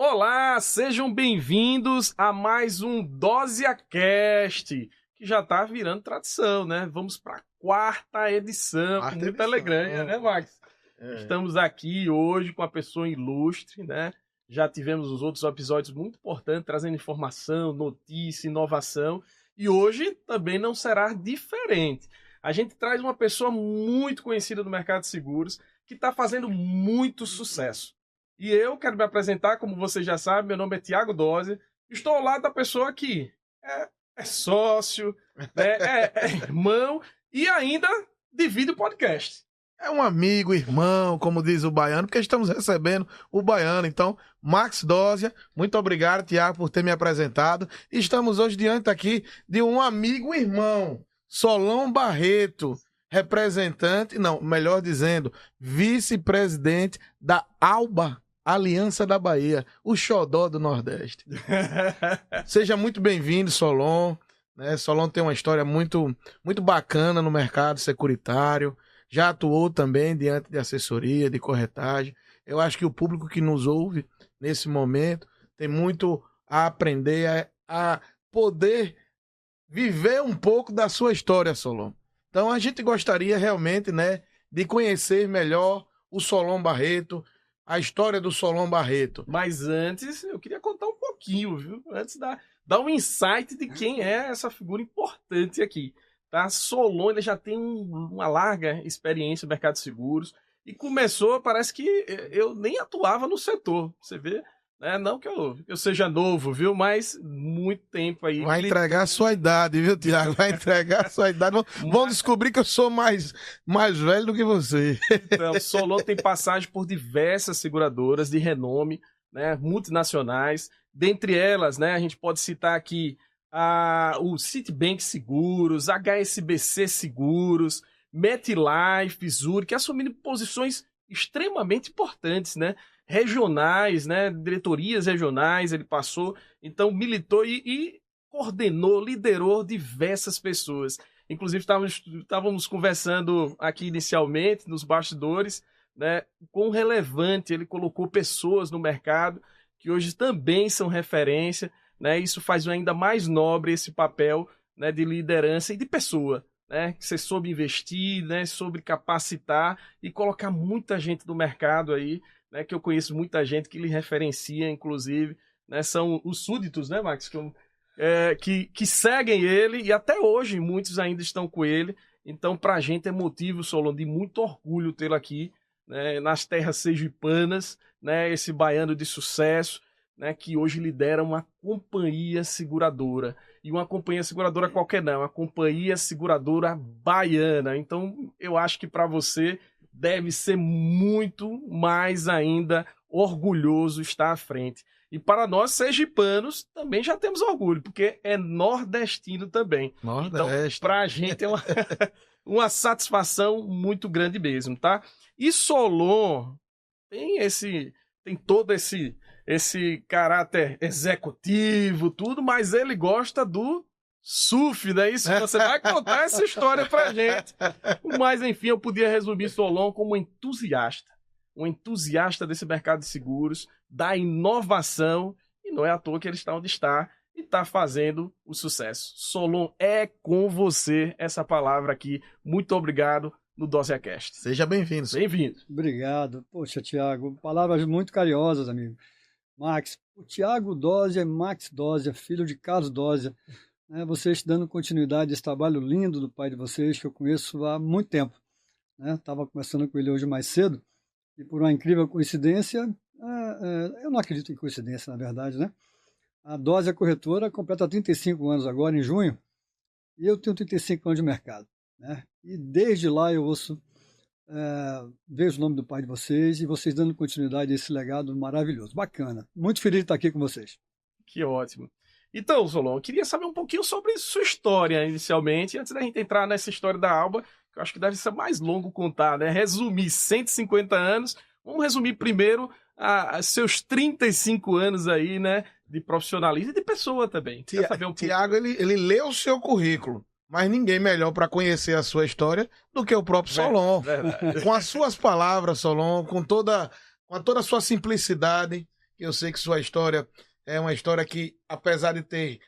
Olá, sejam bem-vindos a mais um DoseaCast, que já tá virando tradição, né? Vamos para a quarta edição, com muita alegria, né, Max? Estamos aqui hoje com uma pessoa ilustre, né? Já tivemos os outros episódios muito importantes, trazendo informação, notícia, inovação, e hoje também não será diferente. A gente traz uma pessoa muito conhecida do mercado de seguros, que está fazendo muito sucesso. E eu quero me apresentar, como você já sabe, meu nome é Thiago Dózia, estou ao lado da pessoa que é sócio, né, é irmão e ainda divide o podcast. É um amigo, irmão, como diz o baiano, porque estamos recebendo o baiano. Então, Max Dózia, muito obrigado, Thiago, por ter me apresentado. Estamos hoje diante aqui de um amigo irmão, Solon Barreto, representante, não, melhor dizendo, vice-presidente da ALBA, Aliança da Bahia, o xodó do Nordeste. Seja muito bem-vindo, Solon. Solon tem uma história muito, muito bacana no mercado securitário. Já atuou também diante de assessoria, de corretagem. Eu acho que o público que nos ouve nesse momento tem muito a aprender, a poder viver um pouco da sua história, Solon. Então a gente gostaria realmente, de conhecer melhor o Solon Barreto, a história do Solon Barreto. Mas antes, eu queria contar um pouquinho, viu? Antes dar um insight de quem é essa figura importante aqui. Tá? Solon, ele já tem uma larga experiência no mercado de seguros e começou, parece que eu nem atuava no setor, você vê, né? Não que eu seja novo, viu? Mas muito tempo aí. Vai entregar a sua idade, viu, Thiago? Vai entregar a sua idade. Vão descobrir que eu sou mais velho do que você. Então, Solon tem passagem por diversas seguradoras de renome, né? Multinacionais. Dentre elas, né, a gente pode citar aqui o Citibank Seguros, HSBC Seguros, MetLife, Zurich, assumindo posições extremamente importantes, né? Regionais, né? Diretorias regionais, ele passou, então militou e coordenou, liderou diversas pessoas. Inclusive, estávamos conversando aqui inicialmente, nos bastidores, né? Quão relevante ele colocou pessoas no mercado que hoje também são referência, né? Isso faz ainda mais nobre esse papel, né, de liderança e de pessoa, né? Que você soube investir, né, soube capacitar e colocar muita gente do mercado aí, né, que eu conheço muita gente que lhe referencia, inclusive, né, são os súditos, né, Max, que seguem ele e até hoje muitos ainda estão com ele. Então, para a gente é motivo, Solon, de muito orgulho tê-lo aqui, né, nas terras sergipanas, né, esse baiano de sucesso, né, que hoje lidera uma companhia seguradora. E uma companhia seguradora qualquer não, uma companhia seguradora baiana. Então, eu acho que para você deve ser muito mais ainda orgulhoso estar à frente. E para nós, sergipanos, também já temos orgulho, porque é nordestino também. Nordeste. Então, para a gente é uma satisfação muito grande mesmo, tá? E Solon tem todo esse caráter executivo, tudo, mas ele gosta do surf, não é isso? Você vai contar essa história pra gente. Mas, enfim, eu podia resumir Solon como um entusiasta desse mercado de seguros, da inovação, e não é à toa que ele está onde está e está fazendo o sucesso. Solon, é com você essa palavra aqui. Muito obrigado no DoseaCast. Seja bem-vindo. Bem-vindo. Obrigado. Poxa, Thiago, palavras muito carinhosas, amigo. Max, o Thiago Dózia, Max Dózia, filho de Carlos Dózia, né, vocês dando continuidade a esse trabalho lindo do pai de vocês, que eu conheço há muito tempo. Estava conversando com ele hoje mais cedo, e por uma incrível coincidência, eu não acredito em coincidência, na verdade, né? A Dózia Corretora completa 35 anos agora, em junho, e eu tenho 35 anos de mercado, né? E desde lá eu ouço, vejo o nome do pai de vocês e vocês dando continuidade a esse legado maravilhoso. Bacana. Muito feliz de estar aqui com vocês. Que ótimo. Então, Solon, eu queria saber um pouquinho sobre sua história inicialmente, antes da gente entrar nessa história da Alba, que eu acho que deve ser mais longo contar, né? Resumir 150 anos. Vamos resumir primeiro seus 35 anos aí, né? De profissionalismo e de pessoa também. Tiago, ele leu o seu currículo, mas ninguém melhor para conhecer a sua história do que o próprio Solon. Com as suas palavras, Solon, com toda a sua simplicidade, que eu sei que sua história é uma história que, apesar de ter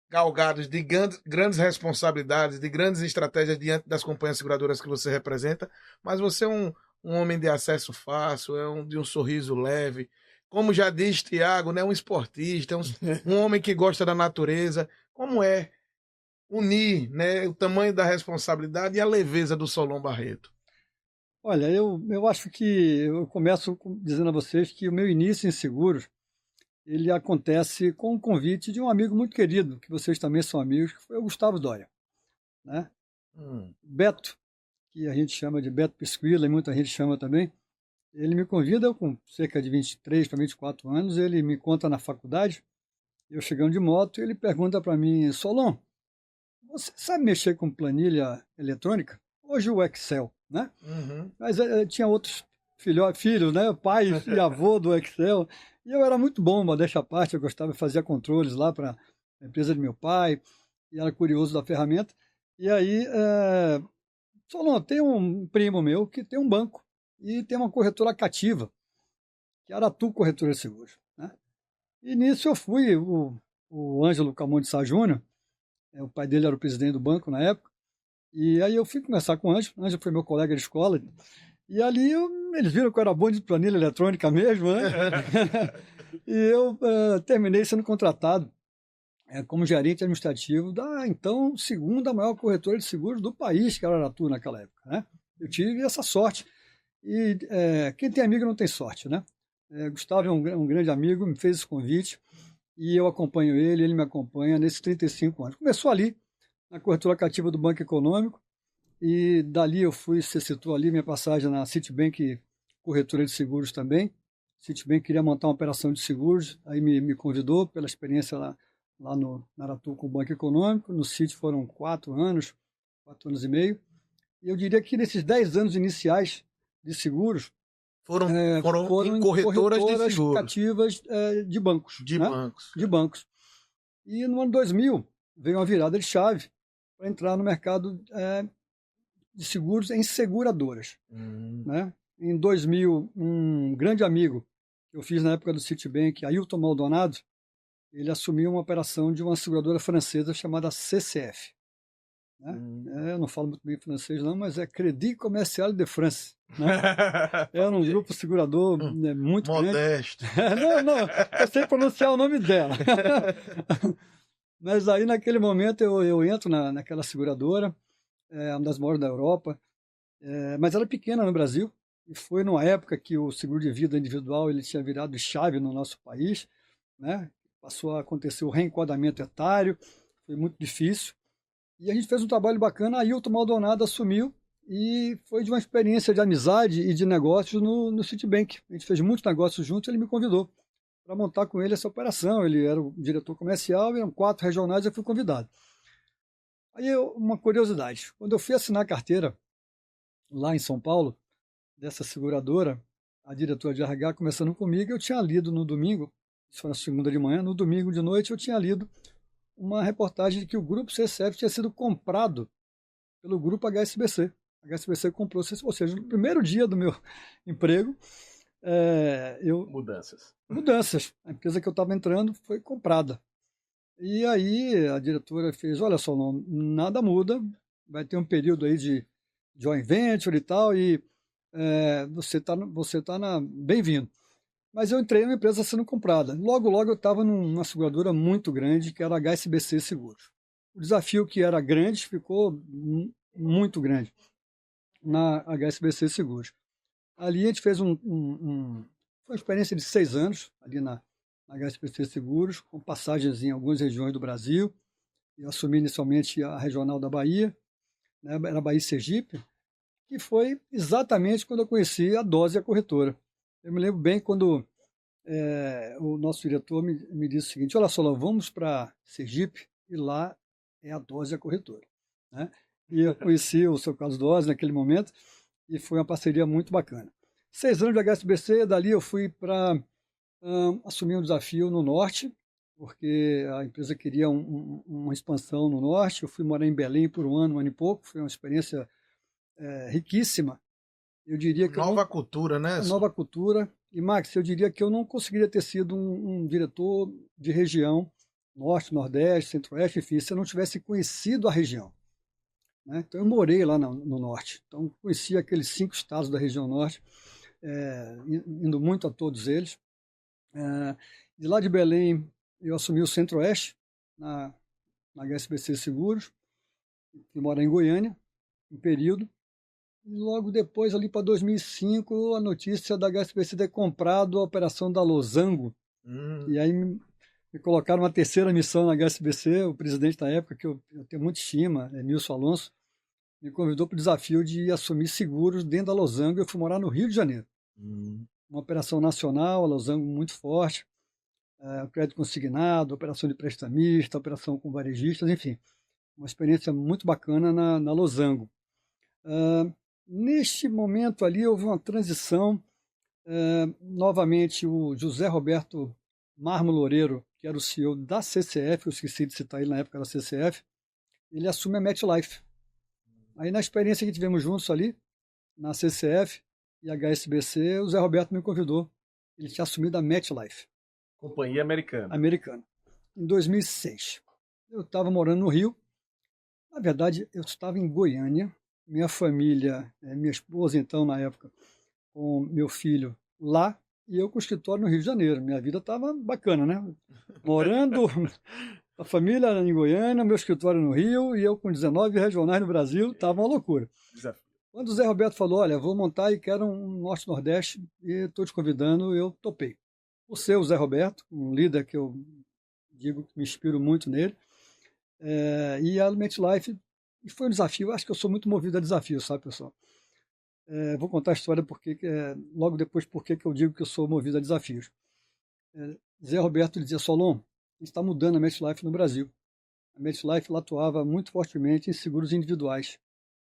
galgados de grandes responsabilidades, de grandes estratégias diante das companhias seguradoras que você representa, mas você é um homem de acesso fácil, de um sorriso leve. Como já diz Tiago, né, um esportista, um homem que gosta da natureza. Como é unir, né, o tamanho da responsabilidade e a leveza do Solon Barreto? Olha, eu acho que eu começo dizendo a vocês que o meu início em seguros, ele acontece com o convite de um amigo muito querido, que vocês também são amigos, que foi o Gustavo Doria, né? Beto, que a gente chama de Beto Pisquila, e muita gente chama também, ele me convida, eu com cerca de 23 para 24 anos, ele me conta na faculdade, eu chegando de moto, ele pergunta para mim, Solon, você sabe mexer com planilha eletrônica? Hoje o Excel, né? Mas tinha outros filhos, né? Pai e avô do Excel. E eu era muito bom, modéstia à parte, eu gostava de fazer controles lá para a empresa de meu pai, e era curioso da ferramenta. E aí, Solon, tem um primo meu que tem um banco e tem uma corretora cativa, que era a Aratu Corretora de Seguros, né? E nisso eu fui, o Ângelo Camon de Sá Júnior, o pai dele era o presidente do banco na época, e aí eu fui conversar com o Ângelo foi meu colega de escola, e ali eles viram que eu era bom de planilha eletrônica mesmo, né? E eu terminei sendo contratado como gerente administrativo da, então, segunda maior corretora de seguros do país, que era a Aratu naquela época, né? Eu tive essa sorte, e quem tem amigo não tem sorte, né? Gustavo é um grande amigo, me fez esse convite, e eu acompanho ele me acompanha nesses 35 anos. Começou ali, na corretora cativa do Banco Econômico, e dali você citou ali minha passagem na Citibank, corretora de seguros também. Citibank queria montar uma operação de seguros, aí me convidou pela experiência lá no Aratu com o Banco Econômico. No Citi foram 4 anos e meio. E eu diria que nesses 10 anos iniciais de seguros, foram em corretoras de seguros cativas de bancos. De bancos. E no ano 2000 veio uma virada de chave para entrar no mercado de seguros em seguradoras. Né? Em 2000, um grande amigo que eu fiz na época do Citibank, Ailton Maldonado, ele assumiu uma operação de uma seguradora francesa chamada CCF. Né? Eu não falo muito bem francês não, mas é Crédit Commercial de France. Né? Era um grupo segurador muito modesto. Grande. Não, eu sei pronunciar o nome dela. Mas aí naquele momento eu entro naquela seguradora, uma das maiores da Europa, mas era pequena no Brasil, e foi numa época que o seguro de vida individual ele tinha virado chave no nosso país, né? Passou a acontecer o reenquadramento etário, foi muito difícil, e a gente fez um trabalho bacana. Ailton Maldonado assumiu, e foi de uma experiência de amizade e de negócios no Citibank. A gente fez muitos negócios juntos, ele me convidou para montar com ele essa operação. Ele era o diretor comercial, eram 4 regionais, eu fui convidado. Aí uma curiosidade, quando eu fui assinar a carteira lá em São Paulo, dessa seguradora, a diretora de RH conversando comigo, eu tinha lido no domingo, isso foi na segunda de manhã, no domingo de noite eu tinha lido uma reportagem de que o grupo CCF tinha sido comprado pelo grupo HSBC. A HSBC comprou, ou seja, no primeiro dia do meu emprego, Mudanças. A empresa que eu estava entrando foi comprada. E aí a diretora fez, olha só, nada muda, vai ter um período aí de joint venture e tal, e você tá bem-vindo. Mas eu entrei numa empresa sendo comprada. Logo eu estava numa seguradora muito grande, que era a HSBC Seguros. O desafio que era grande ficou muito grande na HSBC Seguros. Ali a gente fez foi uma experiência de 6 anos, ali na HSBC Seguros, com passagens em algumas regiões do Brasil. Eu assumi inicialmente a regional da Bahia, né, era Bahia e Sergipe, que foi exatamente quando eu conheci a Dose e a corretora. Eu me lembro bem quando o nosso diretor me disse o seguinte, olha só, vamos para Sergipe e lá é a Dose e a corretora. Né? E eu conheci o seu Carlos Dose naquele momento e foi uma parceria muito bacana. 6 anos de HSBC, dali eu fui para assumir um desafio no Norte, porque a empresa queria uma expansão no Norte. Eu fui morar em Belém por um ano e pouco, foi uma experiência riquíssima, Eu diria que Nova cultura, né? nova cultura. E, Max, eu diria que eu não conseguiria ter sido um diretor de região, Norte, Nordeste, Centro-Oeste, enfim, se eu não tivesse conhecido a região. Né? Então, eu morei lá no Norte. Então, conheci aqueles 5 estados da região Norte, indo muito a todos eles. De lá de Belém, eu assumi o Centro-Oeste, na HSBC Seguros, que mora em Goiânia, um período. E logo depois, ali para 2005, a notícia da HSBC ter comprado a operação da Losango. E aí me colocaram uma terceira missão na HSBC. O presidente da época, que eu tenho muita estima, Nilson Alonso, me convidou para o desafio de assumir seguros dentro da Losango. Eu fui morar no Rio de Janeiro. Uma operação nacional, a Losango muito forte, crédito consignado, operação de prestamista, operação com varejistas, enfim. Uma experiência muito bacana na Losango. Neste momento ali houve uma transição, novamente o José Roberto Marmo Loureiro, que era o CEO da CCF, eu esqueci de citar ele na época da CCF, ele assume a MetLife. Aí na experiência que tivemos juntos ali, na CCF e HSBC, o Zé Roberto me convidou, ele tinha assumido a MetLife. Companhia americana. Em 2006. Eu estava morando no Rio, na verdade eu estava em Goiânia, minha família, minha esposa então na época, com meu filho lá, e eu com o escritório no Rio de Janeiro. Minha vida estava bacana, né? Morando, a família em Goiânia, meu escritório no Rio, e eu com 19 regionais no Brasil, estava uma loucura. Quando o Zé Roberto falou, olha, vou montar e quero um Norte-Nordeste, e estou te convidando, eu topei. Por ser o Zé Roberto, um líder que eu digo que me inspiro muito nele, e a MetLife. E foi um desafio, acho que eu sou muito movido a desafio, sabe, pessoal? Vou contar a história logo depois porque eu digo que eu sou movido a desafios. Zé Roberto dizia, Solon, está mudando a MetLife no Brasil. A MetLife ela atuava muito fortemente em seguros individuais.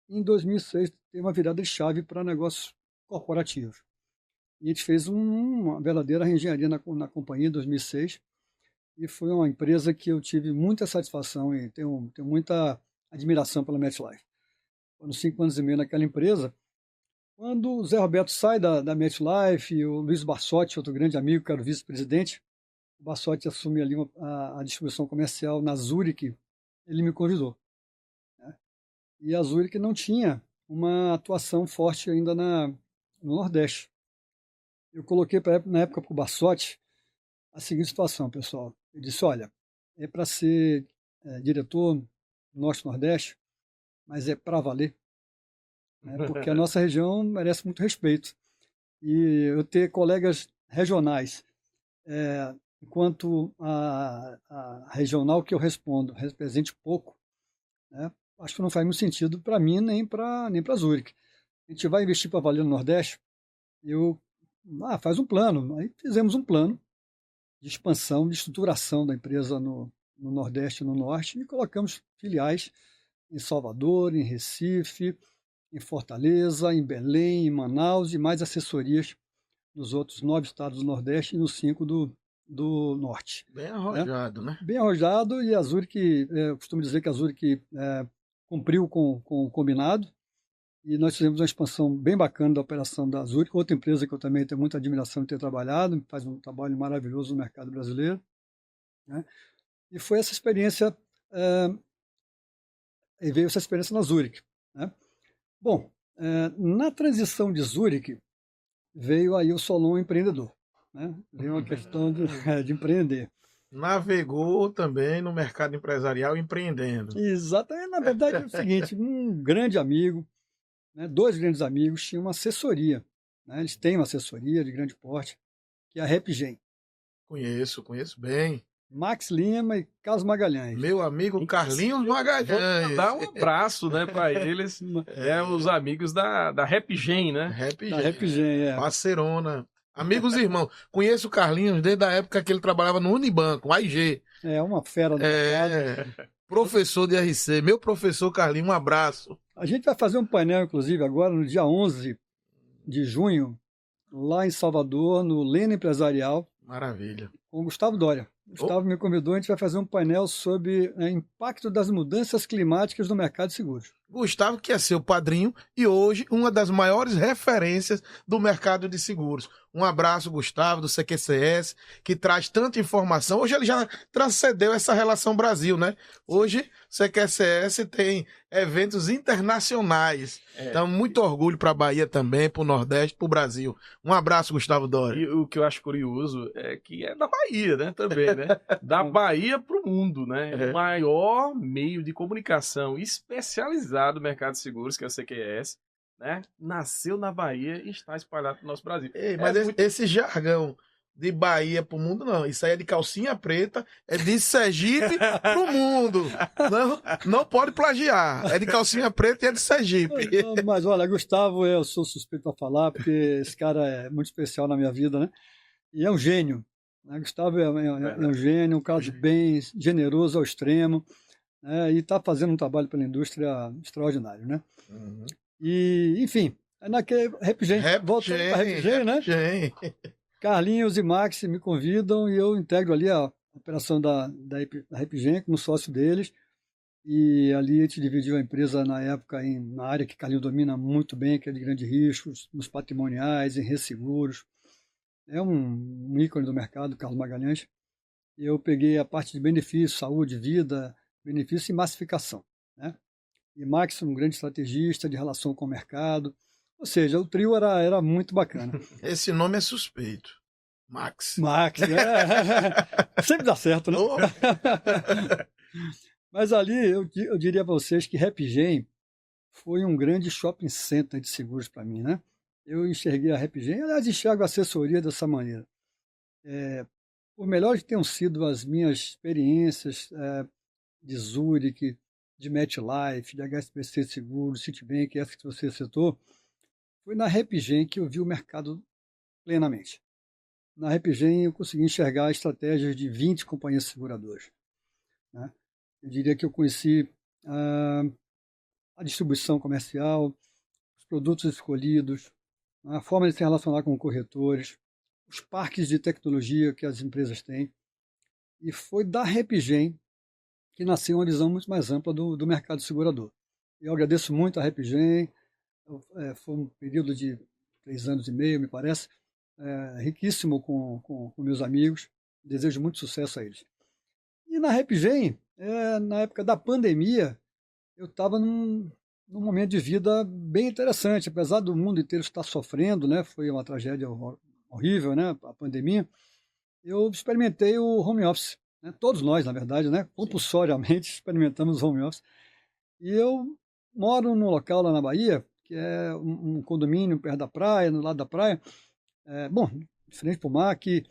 Em 2006, teve uma virada de chave para negócios corporativos. E a gente fez uma verdadeira reengenharia na companhia em 2006. E foi uma empresa que eu tive muita satisfação e tenho muita admiração pela MetLife. Foram 5 anos e meio naquela empresa. Quando o Zé Roberto sai da MetLife, e o Luiz Barsotti, outro grande amigo, que era o vice-presidente, o Barsotti assume ali a distribuição comercial na Zurich, ele me convidou. Né? E a Zurich não tinha uma atuação forte ainda no Nordeste. Eu coloquei na época para o Barsotti a seguinte situação, pessoal. Eu disse, olha, é para ser diretor Norte-Nordeste, mas é para valer, né? Porque a nossa região merece muito respeito. E eu ter colegas regionais, enquanto a regional que eu respondo represente pouco, né? Acho que não faz muito sentido para mim nem para Zurich. A gente vai investir para valer no Nordeste, faz um plano. Aí fizemos um plano de expansão, de estruturação da empresa no Nordeste e no Norte, e colocamos filiais em Salvador, em Recife, em Fortaleza, em Belém, em Manaus, e mais assessorias nos outros 9 estados do Nordeste e nos 5 do Norte. Bem arrojado, né? Bem arrojado, e a Zurich, eu costumo dizer que a Zurich cumpriu com o combinado, e nós fizemos uma expansão bem bacana da operação da Zurich, outra empresa que eu também tenho muita admiração de ter trabalhado, faz um trabalho maravilhoso no mercado brasileiro, né? E foi essa experiência, e veio essa experiência na Zurich, né? Bom, na transição de Zurich, veio aí o Solon empreendedor, né? Veio uma questão de empreender. Navegou também no mercado empresarial empreendendo. Exatamente, na verdade é o seguinte, um grande amigo, né, 2 grandes amigos tinham uma assessoria, né? Eles têm uma assessoria de grande porte, que é a Repgen. Conheço bem. Max Lima e Carlos Magalhães. Meu amigo Carlinhos Magalhães. Dá um abraço, né, para eles. Os amigos da Repgen, né? Da Repgen, Parceirona. Amigos e irmãos. Conheço o Carlinhos desde a época que ele trabalhava no Unibanco, AIG. Uma fera do mercado. Professor de RC. Meu professor Carlinhos, um abraço. A gente vai fazer um painel, inclusive, agora no dia 11 de junho, lá em Salvador, no Lena Empresarial. Maravilha. Com o Gustavo Doria. O Gustavo me convidou, a gente vai fazer um painel sobre o impacto das mudanças climáticas no mercado de seguros. Gustavo, que é seu padrinho e hoje uma das maiores referências do mercado de seguros. Um abraço, Gustavo, do CQCS, que traz tanta informação. Hoje ele já transcendeu essa relação Brasil, né? Hoje o CQCS tem eventos internacionais. Então, muito orgulho para a Bahia também, para o Nordeste, para o Brasil. Um abraço, Gustavo Doria. E o que eu acho curioso é que é da Bahia, né? Também, né? Da Bahia para o mundo, né? O maior meio de comunicação especializado no mercado de seguros, que é o CQS, né? Nasceu na Bahia e está espalhado no nosso Brasil. Ei, mas esse jargão de Bahia pro mundo, não. Isso aí é de calcinha preta, é de Sergipe pro mundo. Não pode plagiar. É de calcinha preta e é de Sergipe. Mas olha, Gustavo, eu sou suspeito para falar, porque esse cara é muito especial na minha vida, né? E é um gênio. Né? Gustavo é um gênio, um cara de bem, generoso ao extremo, né? E está fazendo um trabalho pela indústria extraordinário, né? Uhum. E, enfim, naquele Repgen, voltando para Repgen, né? Carlinhos e Max me convidam e eu integro ali a operação da Repgen como sócio deles. E ali a gente dividiu a empresa na época na área que Carlinhos domina muito bem, que é de grandes riscos, nos patrimoniais, em resseguros. É um ícone do mercado, Carlos Magalhães. E eu peguei a parte de benefício, saúde, vida, benefício e massificação, né? E Max, um grande estrategista de relação com o mercado. Ou seja, o trio era muito bacana. Esse nome é suspeito. Max, né? Sempre dá certo, né? Mas ali, eu diria para vocês que Repgen foi um grande shopping center de seguros para mim, né? Eu enxerguei a Repgen, aliás, enxergo a assessoria dessa maneira. Por melhor que tenham sido as minhas experiências de Zurich, de MetLife, de HSBC Seguros, Citibank, essa que você citou, foi na Repgen que eu vi o mercado plenamente. Na Repgen eu consegui enxergar estratégias de 20 companhias seguradoras, né? Eu diria que eu conheci a distribuição comercial, os produtos escolhidos, a forma de se relacionar com corretores, os parques de tecnologia que as empresas têm. E foi da Repgen que nasceu uma visão muito mais ampla do mercado segurador. Eu agradeço muito a Repgen, foi um período de 3 anos e meio, me parece, riquíssimo com meus amigos, desejo muito sucesso a eles. E na Repgen, na época da pandemia, eu estava num momento de vida bem interessante, apesar do mundo inteiro estar sofrendo, né? Foi uma tragédia horrível, né? A pandemia. Eu experimentei o home office, né? Todos nós, na verdade, né? Compulsoriamente experimentamos o home office. E eu moro num local lá na Bahia, que é um condomínio perto da praia, no lado da praia, de frente para o mar, que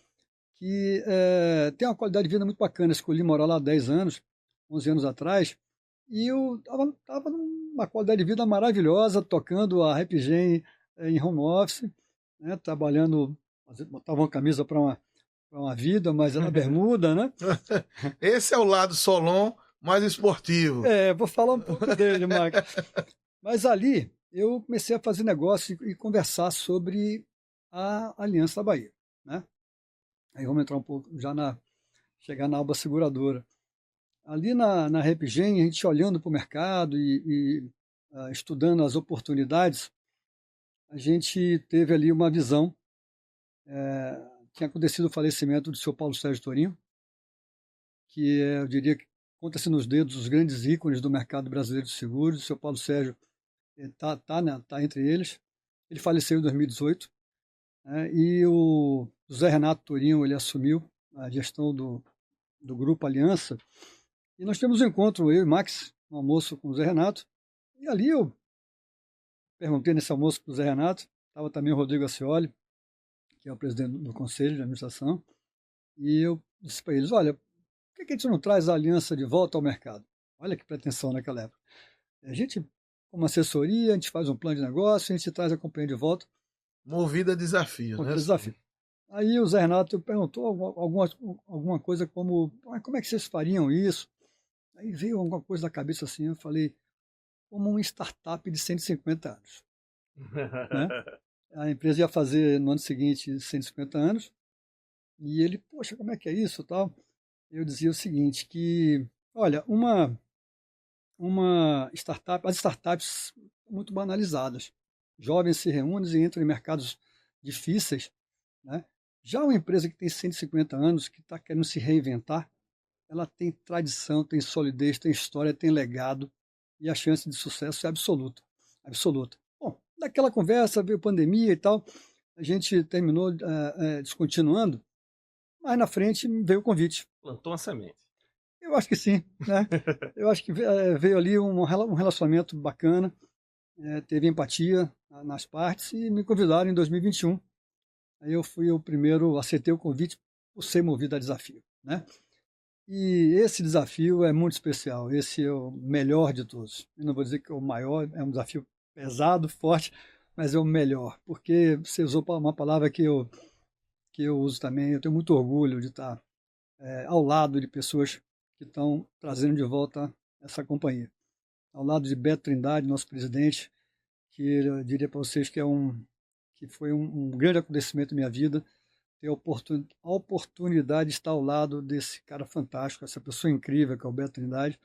tem uma qualidade de vida muito bacana. Escolhi morar lá há 10 anos, 11 anos atrás, e eu estava numa qualidade de vida maravilhosa, tocando a Repgen em home office, né, trabalhando, botava uma camisa para uma vida, mas era bermuda, né? Esse é o lado Solon mais esportivo. Vou falar um pouco dele, Marcos. Mas ali eu comecei a fazer negócio e conversar sobre a Aliança da Bahia, né? Aí vamos entrar um pouco, chegar na aba seguradora. Ali na Repgen, a gente olhando para o mercado e estudando as oportunidades, a gente teve ali uma visão. Tinha acontecido o falecimento do seu Paulo Sérgio Torinho, que eu diria que conta-se nos dedos os grandes ícones do mercado brasileiro de seguros. O seu Paulo Sérgio está entre eles. Ele faleceu em 2018. E o José Renato Torinho, ele assumiu a gestão do Grupo Aliança. E nós temos um encontro, eu e Max, um almoço com o José Renato. E ali eu perguntei nesse almoço para o José Renato, estava também o Rodrigo Ascioli, que é o presidente do Conselho de Administração, e eu disse para eles, olha, por que a gente não traz a Aliança de volta ao mercado? Olha que pretensão naquela época. A gente, como assessoria, a gente faz um plano de negócio, a gente traz a companhia de volta. Movida a desafio, né? Desafio. Aí o Zé Renato perguntou alguma coisa como é que vocês fariam isso? Aí veio alguma coisa da cabeça assim, eu falei, como uma startup de 150 anos. Né? A empresa ia fazer no ano seguinte 150 anos, e ele, poxa, como é que é isso tal? eu dizia o seguinte, que, olha, as startups muito banalizadas. Jovens se reúnem e entram em mercados difíceis, né? Já uma empresa que tem 150 anos, que está querendo se reinventar, ela tem tradição, tem solidez, tem história, tem legado, e a chance de sucesso é absoluta. Absoluta. Bom, naquela conversa veio pandemia e tal, a gente terminou descontinuando, mas na frente veio o convite. Plantou uma semente. Eu acho que sim, né? Eu acho que veio ali um relacionamento bacana, teve empatia nas partes e me convidaram em 2021. Aí eu fui o primeiro, aceitei o convite por ser movido a desafio, né? E esse desafio é muito especial, esse é o melhor de todos. Eu não vou dizer que é o maior, é um desafio pesado, forte, mas é o melhor, porque você usou uma palavra que eu uso também, eu tenho muito orgulho de estar ao lado de pessoas que estão trazendo de volta essa companhia. Ao lado de Beto Trindade, nosso presidente, que eu diria para vocês que foi um grande acontecimento da minha vida, ter a oportunidade de estar ao lado desse cara fantástico, essa pessoa incrível que é o Beto Trindade,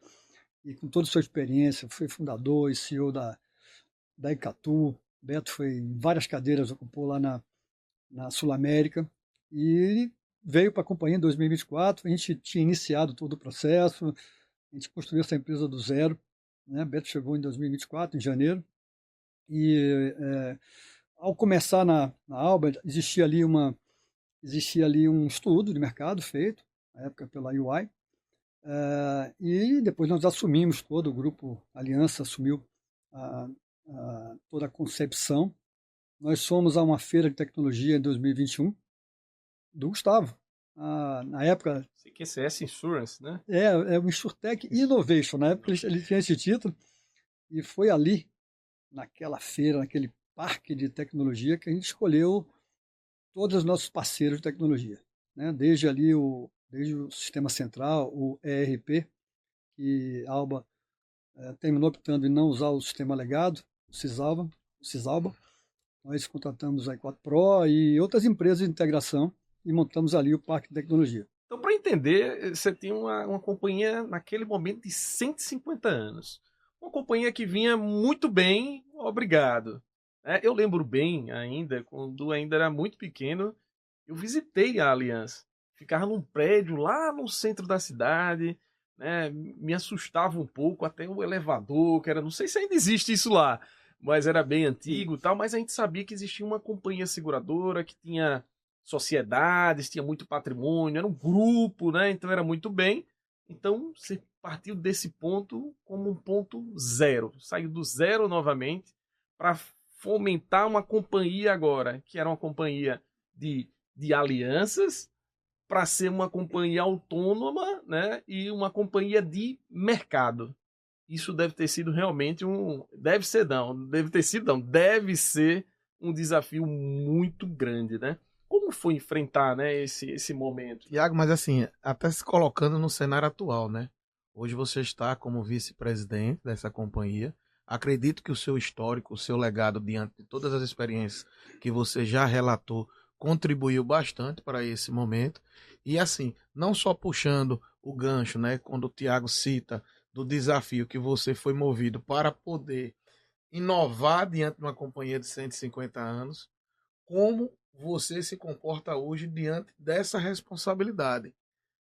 e com toda a sua experiência, foi fundador e CEO da Icatu. Beto foi em várias cadeiras, ocupou lá na Sul-América, e veio para a companhia em 2024, a gente tinha iniciado todo o processo, a gente construiu essa empresa do zero, né? Beto chegou em 2024, em janeiro, e ao começar na Alba, existia ali um estudo de mercado feito, na época pela UI, e depois nós assumimos, todo o grupo Aliança assumiu toda a concepção. Nós fomos a uma feira de tecnologia em 2021, do Gustavo. Na época... CQCS Insurance, né? É o Insurtech Innovation, na época ele tinha esse título, e foi ali, naquela feira, naquele parque de tecnologia, que a gente escolheu todos os nossos parceiros de tecnologia, né? Desde o sistema central, o ERP, que a Alba terminou optando em não usar o sistema legado, o Cisalba. Nós contratamos a i4 Pro e outras empresas de integração e montamos ali o parque de tecnologia. Então, para entender, você tinha uma companhia naquele momento de 150 anos. Uma companhia que vinha muito bem, obrigado. Eu lembro bem ainda, quando ainda era muito pequeno, eu visitei a Aliança. Ficava num prédio lá no centro da cidade, né? Me assustava um pouco, até o elevador, que era, não sei se ainda existe isso lá, mas era bem antigo e tal, mas a gente sabia que existia uma companhia seguradora que tinha sociedades, tinha muito patrimônio, era um grupo, né? Então era muito bem. Então você partiu desse ponto como um ponto zero, saiu do zero novamente para fomentar uma companhia agora, que era uma companhia de alianças, para ser uma companhia autônoma, né? E uma companhia de mercado. Isso deve ter sido realmente deve ser um desafio muito grande, né? Como foi enfrentar, né, esse momento? Tiago, mas assim, até se colocando no cenário atual, né? Hoje você está como vice-presidente dessa companhia. Acredito que o seu histórico, o seu legado, diante de todas as experiências que você já relatou, contribuiu bastante para esse momento. E assim, não só puxando o gancho, né? Quando o Tiago cita do desafio que você foi movido para poder inovar diante de uma companhia de 150 anos, como você se comporta hoje diante dessa responsabilidade?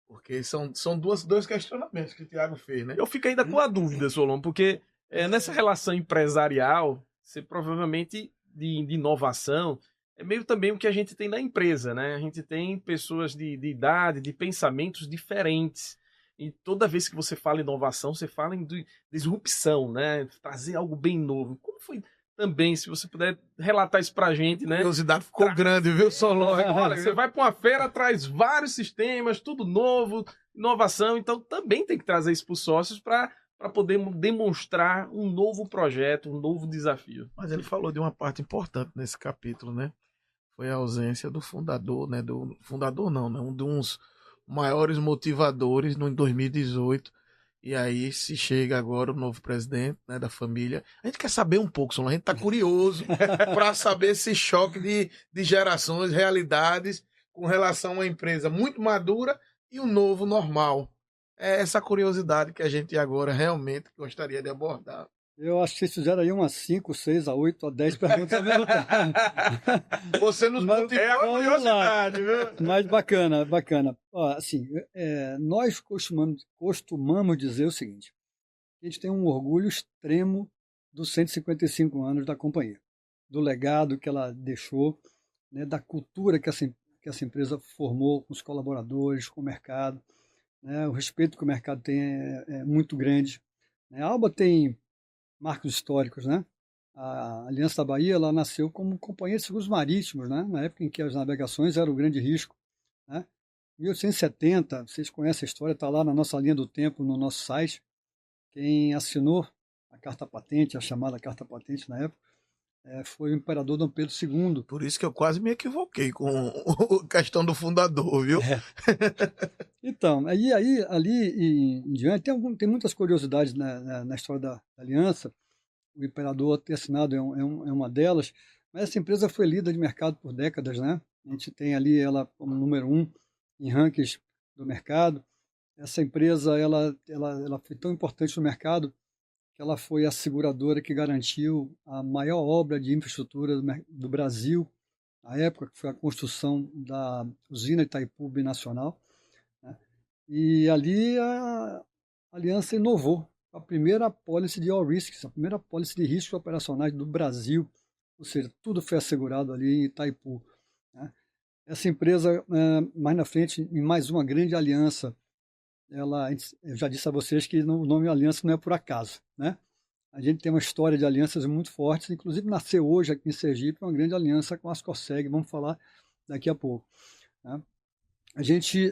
Porque são dois questionamentos que o Tiago fez, né? Eu fico ainda com a dúvida, Solon, porque nessa relação empresarial, você provavelmente de inovação, é meio também o que a gente tem na empresa, né? A gente tem pessoas de idade, de pensamentos diferentes. E toda vez que você fala em inovação, você fala em disrupção, né? Trazer algo bem novo. Como foi também, se você puder relatar isso pra gente, né? A curiosidade ficou grande, viu, Solon? Olha, você vai pra uma feira, traz vários sistemas, tudo novo, inovação, então também tem que trazer isso pros sócios para poder demonstrar um novo projeto, um novo desafio. Mas ele falou de uma parte importante nesse capítulo, né? Foi a ausência do fundador, né? Do fundador não, né? Um dos maiores motivadores em 2018. E aí se chega agora o novo presidente, né, da família. A gente quer saber um pouco, Solon. A gente tá curioso para saber esse choque de gerações, realidades, com relação a uma empresa muito madura e o novo normal. É essa curiosidade que a gente agora realmente gostaria de abordar. Eu acho que vocês fizeram aí umas 5, 6, a 8, a 10 perguntas ao mesmo tempo. Você nos Mas- motivou a vamos lá. curiosidade, viu? Mas bacana, bacana. Ó, assim, nós costumamos dizer o seguinte: a gente tem um orgulho extremo dos 155 anos da companhia, do legado que ela deixou, né, da cultura que essa empresa formou com os colaboradores, com o mercado, né, o respeito que o mercado tem é muito grande, né. A Alba tem marcos históricos, né? A Aliança da Bahia ela nasceu como companhia de seguros marítimos, né? Na época em que as navegações eram o grande risco, né? Em 1870, vocês conhecem a história, está lá na nossa linha do tempo, no nosso site. Quem assinou a carta patente, a chamada carta patente na época, foi o imperador Dom Pedro II. Por isso que eu quase me equivoquei com a questão do fundador, viu? Então, ali em diante, tem muitas curiosidades na história da Aliança. O imperador ter assinado é uma delas, mas essa empresa foi líder de mercado por décadas, né? A gente tem ali ela como número 1 em rankings do mercado. Essa empresa ela foi tão importante no mercado que ela foi a seguradora que garantiu a maior obra de infraestrutura do Brasil, na época, que foi a construção da usina Itaipu Binacional, né? E ali a Aliança inovou a primeira apólice de all risks, a primeira apólice de riscos operacionais do Brasil, ou seja, tudo foi assegurado ali em Itaipu, né? Essa empresa, mais na frente, em mais uma grande aliança, eu já disse a vocês que o nome aliança não é por acaso, né? A gente tem uma história de alianças muito fortes, inclusive nasceu hoje aqui em Sergipe uma grande aliança com a Ascorseg, vamos falar daqui a pouco, né? A gente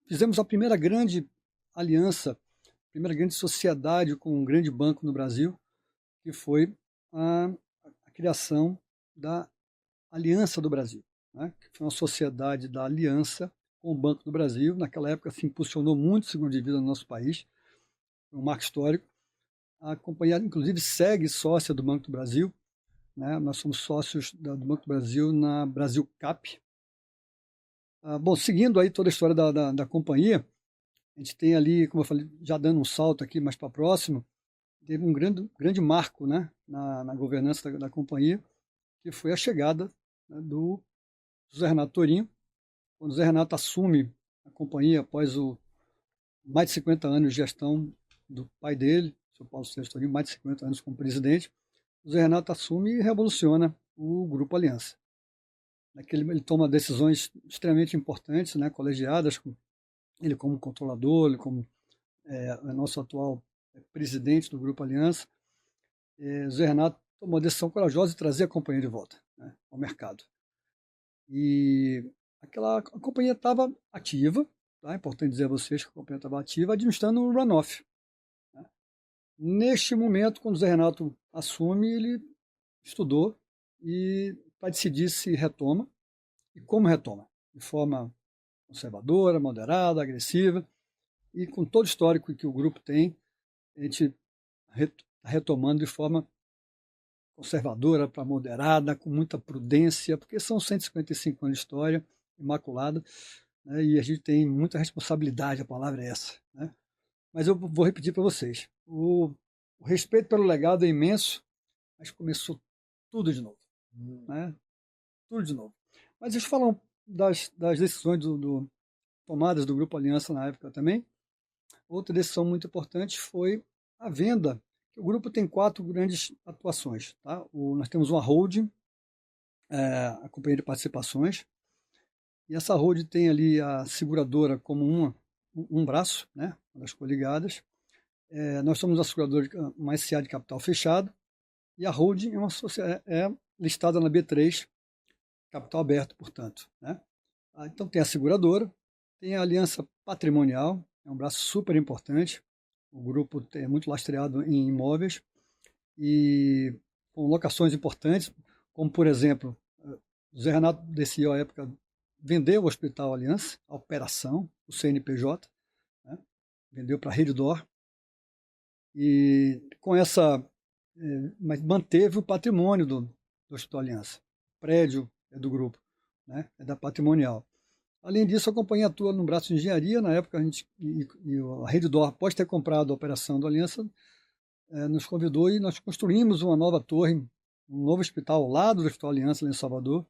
fizemos a primeira grande aliança, primeira grande sociedade com um grande banco no Brasil, que foi a criação da Aliança do Brasil, né? Que foi uma sociedade da aliança com o Banco do Brasil. Naquela época se impulsionou muito o seguro de vida no nosso país, um marco histórico. A companhia, inclusive, segue sócia do Banco do Brasil, né? Nós somos sócios do Banco do Brasil na Brasil Cap. Bom, seguindo aí toda a história da companhia, a gente tem ali, como eu falei, já dando um salto aqui mais para próximo, teve um grande marco, né, na governança da companhia, que foi a chegada, né, do José Renato Torinho. Quando o José Renato assume a companhia após mais de 50 anos de gestão do pai dele, o seu Paulo Sérgio Torinho, mais de 50 anos como presidente, o José Renato assume e revoluciona o Grupo Aliança. Ele toma decisões extremamente importantes, né, colegiadas, ele como controlador, ele como nosso atual presidente do Grupo Aliança. José Renato tomou a decisão corajosa de trazer a companhia de volta, né, ao mercado. E a companhia estava ativa, tá? É importante dizer a vocês que a companhia estava ativa, administrando o runoff, né? Neste momento, quando o José Renato assume, ele estudou e para decidir se retoma e como retoma, de forma conservadora, moderada, agressiva, e com todo o histórico que o grupo tem, a gente está retomando de forma conservadora para moderada, com muita prudência, porque são 155 anos de história, imaculada, né, e a gente tem muita responsabilidade, a palavra é essa, né? Mas eu vou repetir para vocês, o respeito pelo legado é imenso, mas começou tudo de novo, né? Tudo de novo. Mas deixa eu falar das decisões tomadas do Grupo Aliança na época também. Outra decisão muito importante foi a venda. O grupo tem 4 grandes atuações, tá? Nós temos uma holding, a companhia de participações, e essa holding tem ali a seguradora como um braço, né, uma das coligadas. Nós somos a seguradora uma SA de capital fechado, e a holding é listada na B3, capital aberto, portanto, né? Então tem a seguradora, tem a aliança patrimonial, é um braço super importante. O grupo é muito lastreado em imóveis e com locações importantes, como, por exemplo, José Renato decidiu, à época, vender o Hospital Aliança, a operação, o CNPJ, né? Vendeu para a Redditor, e com mas manteve o patrimônio do Hospital Aliança. O prédio é do grupo, né? É da patrimonial. Além disso, a companhia atua no braço de engenharia. Na época, a Rede D'Or, após ter comprado a operação do Aliança, nos convidou e nós construímos uma nova torre, um novo hospital ao lado do Hospital Aliança, lá em Salvador,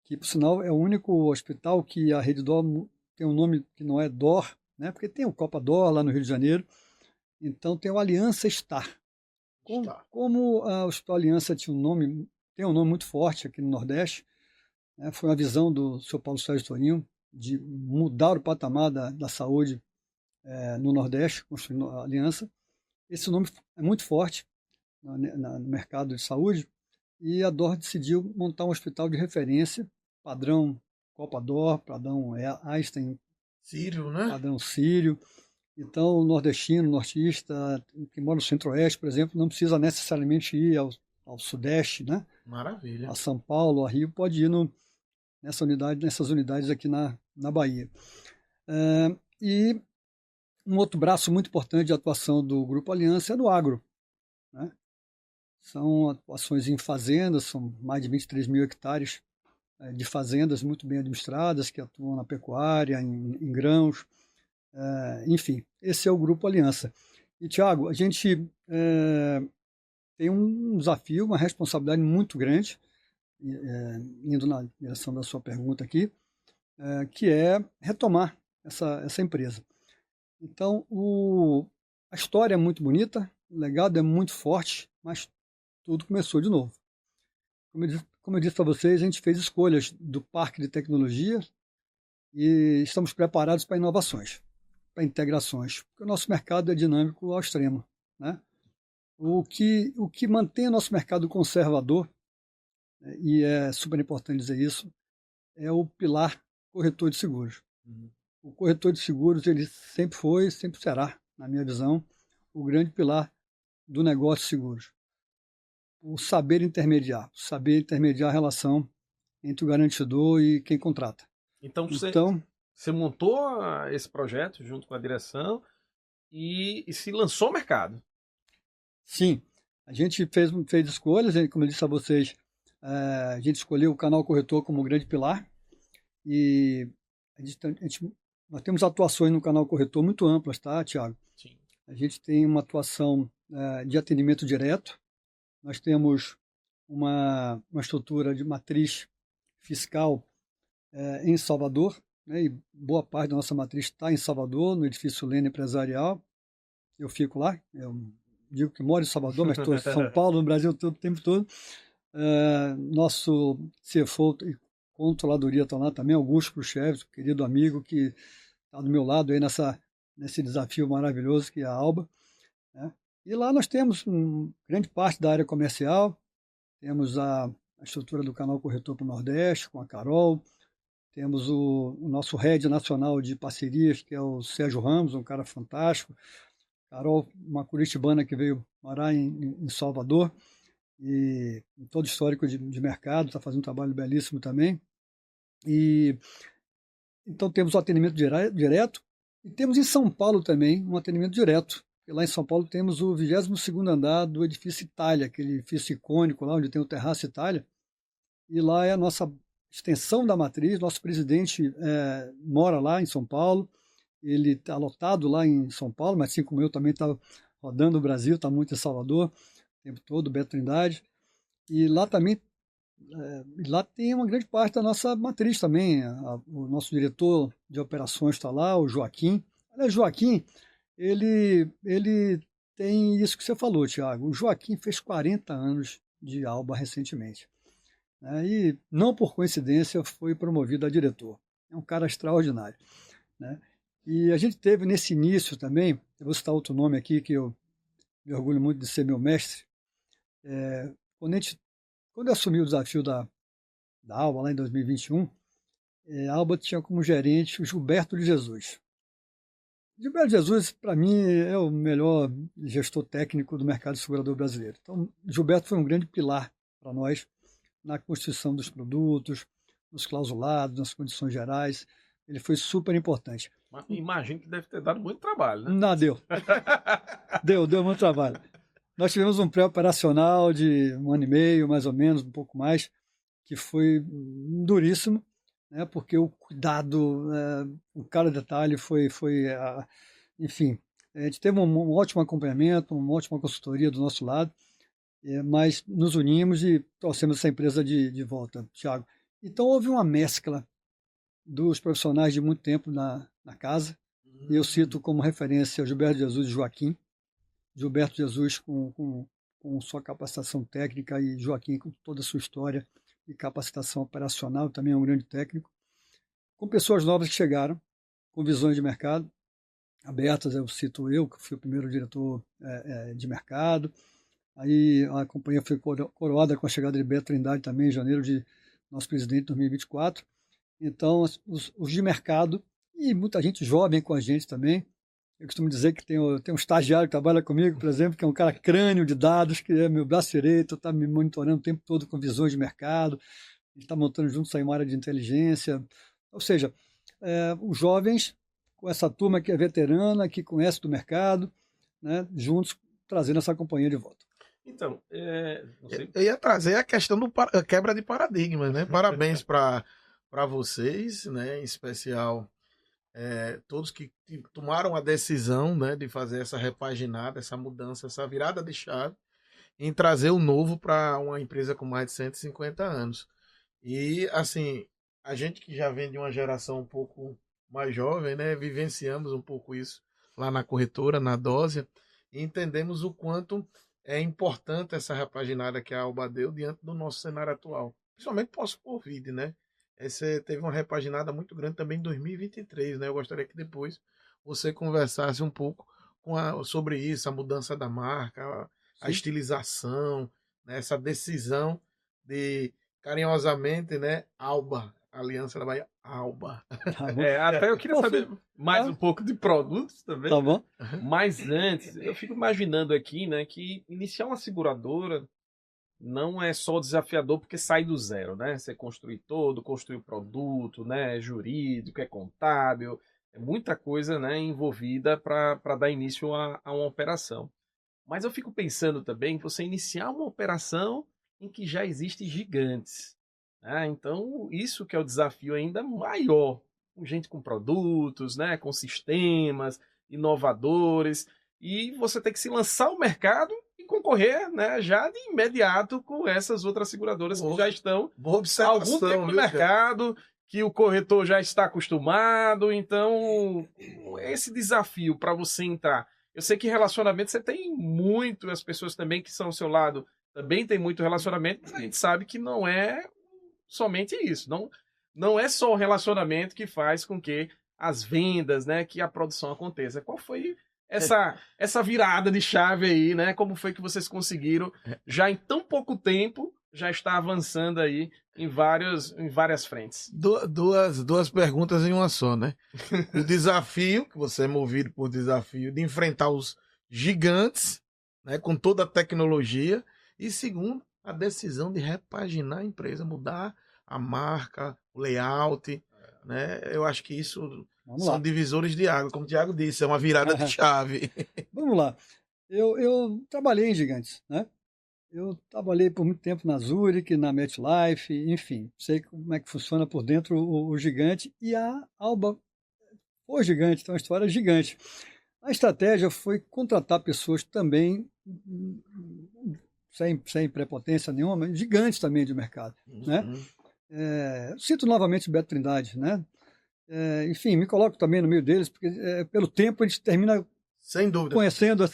que, por sinal, é o único hospital que a Rede D'Or tem um nome que não é D'Or, né? Porque tem o Copa D'Or lá no Rio de Janeiro. Então, tem o Aliança Star. Como o Hospital Aliança tem um nome muito forte aqui no Nordeste, né? Foi uma visão do Sr. Paulo Sérgio Torinho de mudar o patamar da saúde no Nordeste, construindo a Aliança. Esse nome é muito forte no mercado de saúde, e a D'Or decidiu montar um hospital de referência, padrão Copa D'Or, padrão Einstein, Sírio, né? padrão Sírio. Então, o nordestino, nortista, que mora no Centro-Oeste, por exemplo, não precisa necessariamente ir ao Sudeste, né? Maravilha. A São Paulo, a Rio, pode ir nessas unidades aqui na Bahia. E um outro braço muito importante de atuação do Grupo Aliança é no agro, né? São atuações em fazendas, são mais de 23 mil hectares de fazendas muito bem administradas, que atuam na pecuária, em grãos, enfim, esse é o Grupo Aliança. E, Tiago, a gente tem um desafio, uma responsabilidade muito grande, indo na direção da sua pergunta aqui, que é retomar essa empresa. Então, a história é muito bonita, o legado é muito forte, mas tudo começou de novo. Como eu disse para vocês, a gente fez escolhas do parque de tecnologia e estamos preparados para inovações, para integrações, porque o nosso mercado é dinâmico ao extremo, né? O que mantém o nosso mercado conservador, e é super importante dizer isso, é o pilar corretor de seguros. O corretor de seguros, ele sempre foi, sempre será, na minha visão, o grande pilar do negócio de seguros. O saber intermediar a relação entre o garantidor e quem contrata. Então você montou esse projeto junto com a direção e se lançou ao mercado. Gente fez escolhas, como eu disse a vocês, a gente escolheu o canal corretor como grande pilar, e nós temos atuações no canal corretor muito amplas, tá, Tiago? Sim. A gente tem uma atuação de atendimento direto, nós temos uma estrutura de matriz fiscal em Salvador, né, e boa parte da nossa matriz está em Salvador, no edifício Lene Empresarial. Eu fico lá, eu digo que moro em Salvador, mas estou em São Paulo, no Brasil todo, o tempo todo. Nosso CFO e controladoria estão lá também, Augusto Khrushchev, querido amigo que está do meu lado aí nesse desafio maravilhoso que é a Alba, né? E lá nós temos grande parte da área comercial, temos a estrutura do canal corretor para o Nordeste, com a Carol, temos o nosso head nacional de parcerias, que é o Sérgio Ramos, um cara fantástico. Carol, uma curitibana que veio morar em Salvador, e todo histórico de mercado, está fazendo um trabalho belíssimo também. E então temos o atendimento direto, e temos em São Paulo também um atendimento direto. E lá em São Paulo temos o 22º andar do edifício Itália, aquele edifício icônico lá onde tem o Terraço Itália, e lá é a nossa extensão da matriz. Nosso presidente mora lá em São Paulo, ele está lotado lá em São Paulo, mas assim como eu também estava rodando o Brasil, está muito em Salvador o tempo todo, Beto Trindade, e lá também lá tem uma grande parte da nossa matriz também. O nosso diretor de operações está lá, o Joaquim. Olha, Joaquim, ele tem isso que você falou, Tiago. O Joaquim fez 40 anos de Alba recentemente, né? E não por coincidência foi promovido a diretor. É um cara extraordinário, né? E a gente teve nesse início também, eu vou citar outro nome aqui que eu me orgulho muito de ser meu mestre. Quando eu assumi o desafio da Alba lá em 2021, a Alba tinha como gerente o Gilberto de Jesus. Gilberto Jesus, para mim, é o melhor gestor técnico do mercado segurador brasileiro. Então, Gilberto foi um grande pilar para nós na constituição dos produtos, nos clausulados, nas condições gerais. Ele foi super importante. Mas imagino que deve ter dado muito trabalho, né? Não, deu. Deu muito trabalho. Nós tivemos um pré-operacional de 1 ano e meio, mais ou menos, um pouco mais, que foi duríssimo, né? Porque o cuidado, o cada detalhe enfim, a gente teve um ótimo acompanhamento, uma ótima consultoria do nosso lado, mas nos unimos e trouxemos essa empresa de volta, Thiago. Então houve uma mescla dos profissionais de muito tempo na casa. Eu cito como referência Gilberto Jesus e Joaquim. Gilberto Jesus com sua capacitação técnica e Joaquim com toda a sua história e capacitação operacional, também é um grande técnico. Com pessoas novas que chegaram, com visões de mercado abertas, eu cito eu, que fui o primeiro diretor de mercado. Aí a companhia foi coroada com a chegada de Beto Trindade também em janeiro de nosso presidente em 2024. Então, os de mercado e muita gente jovem com a gente também. Eu costumo dizer que tem um estagiário que trabalha comigo, por exemplo, que é um cara crânio de dados, que é meu braço direito, está me monitorando o tempo todo com visões de mercado. A gente está montando juntos aí uma área de inteligência. Ou seja, os jovens, com essa turma que é veterana, que conhece do mercado, né, juntos trazendo essa companhia de volta. Então, eu ia trazer a questão da quebra de paradigmas, né? Parabéns para vocês, né? Em especial todos que tomaram a decisão, né, de fazer essa repaginada, essa mudança, essa virada de chave em trazer o novo para uma empresa com mais de 150 anos. E, assim, a gente que já vem de uma geração um pouco mais jovem, né, vivenciamos um pouco isso lá na corretora, na Dósia, e entendemos o quanto é importante essa repaginada que a Alba deu diante do nosso cenário atual, principalmente pós-Covid, né? Você teve uma repaginada muito grande também em 2023, né? Eu gostaria que depois você conversasse um pouco sobre isso, a mudança da marca, a estilização, né? Essa decisão de, carinhosamente, né? Alba, Aliança da Bahia, Alba. Tá bom? Até eu queria saber mais um pouco de produtos também. Tá bom? Mas antes, eu fico imaginando aqui, né, que iniciar uma seguradora não é só desafiador porque sai do zero, né? Você construir construir o produto, né? É jurídico, é contábil, é muita coisa, né, envolvida para dar início a uma operação. Mas eu fico pensando também que você iniciar uma operação em que já existem gigantes, né? Então, isso que é o desafio ainda maior, com gente com produtos, né, com sistemas inovadores, e você tem que se lançar ao mercado e concorrer, né, já de imediato com essas outras seguradoras que já estão há algum tempo no mercado, que o corretor já está acostumado. Então, esse desafio para você entrar, eu sei que relacionamento você tem muito, as pessoas também que são ao seu lado também tem muito relacionamento, mas a gente sabe que não é somente isso, não é só o relacionamento que faz com que as vendas, né, que a produção aconteça. Qual foi essa virada de chave aí, né? Como foi que vocês conseguiram, já em tão pouco tempo, já estar avançando aí em várias frentes? Duas perguntas em uma só, né? O desafio, que você é movido por desafio, de enfrentar os gigantes, né, com toda a tecnologia. E segundo, a decisão de repaginar a empresa, mudar a marca, o layout, né? Eu acho que isso são divisores de água, como o Thiago disse, é uma virada de chave. Vamos lá. Eu trabalhei em gigantes, né? Eu trabalhei por muito tempo na Zurich, na MetLife, enfim, sei como é que funciona por dentro o gigante, e a Alba foi gigante, então a história é gigante. A estratégia foi contratar pessoas também sem prepotência nenhuma, mas gigantes também de mercado, né? Cito novamente Beto Trindade, né? Enfim, me coloco também no meio deles, porque pelo tempo a gente termina sem dúvida conhecendo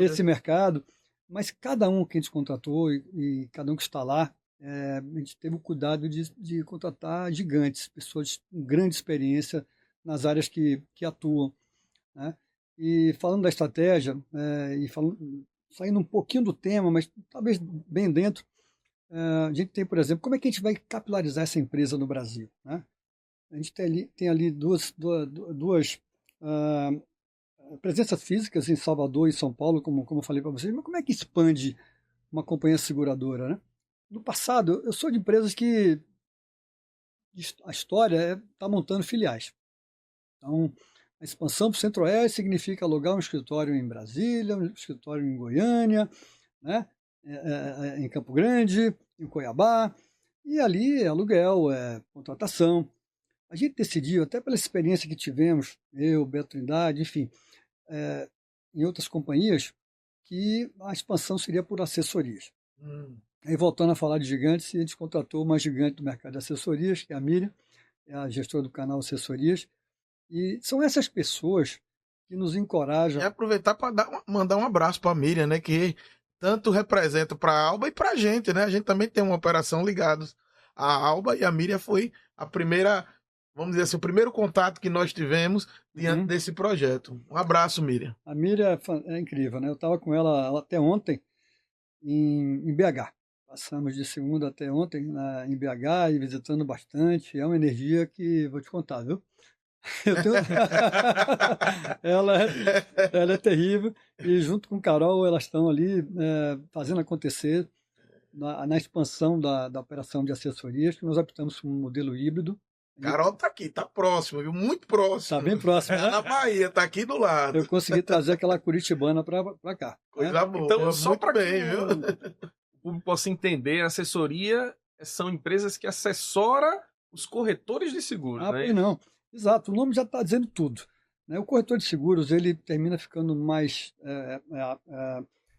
esse mercado, mas cada um que a gente contratou e cada um que está lá, a gente teve o cuidado de contratar gigantes, pessoas com grande experiência nas áreas que atuam, né? E falando da estratégia, saindo um pouquinho do tema, mas talvez bem dentro, a gente tem, por exemplo, como é que a gente vai capilarizar essa empresa no Brasil, né? A gente tem ali duas presenças físicas em Salvador e São Paulo, como eu falei para vocês, mas como é que expande uma companhia seguradora, né? No passado, eu sou de empresas que a história está montando filiais. Então, a expansão para o Centro-Oeste significa alugar um escritório em Brasília, um escritório em Goiânia, né? Em Campo Grande, em Cuiabá, e ali é aluguel, é contratação. a gente decidiu, até pela experiência que tivemos, eu, Beto Trindade, enfim, em outras companhias, que a expansão seria por assessorias. Aí, voltando a falar de gigantes, a gente contratou uma gigante do mercado de assessorias, que é a Miriam, é a gestora do canal Assessorias, e são essas pessoas que nos encorajam. E aproveitar para mandar um abraço para a Miriam, né, que tanto representa para a Alba e para a gente, né? A gente também tem uma operação ligados à Alba, e a Miriam foi a primeira, vamos dizer assim, o primeiro contato que nós tivemos diante desse projeto. Um abraço, Miriam. A Miriam é incrível, né? Eu estava com ela até ontem em BH. Passamos de segunda até ontem em BH e visitando bastante. É uma energia que vou te contar, viu? ela é terrível, e junto com Carol elas estão ali fazendo acontecer na expansão da operação de assessorias, que nós optamos por um modelo híbrido. Carol tá aqui, tá próximo, viu? Muito próximo. Tá bem próximo. Tá na Bahia, tá aqui do lado. Eu consegui trazer aquela curitibana para cá. Coisa boa. Então, só para bem, viu? O público possa entender, a assessoria são empresas que assessoram os corretores de seguros, né? Não. Exato, o nome já está dizendo tudo, né? O corretor de seguros, ele termina ficando mais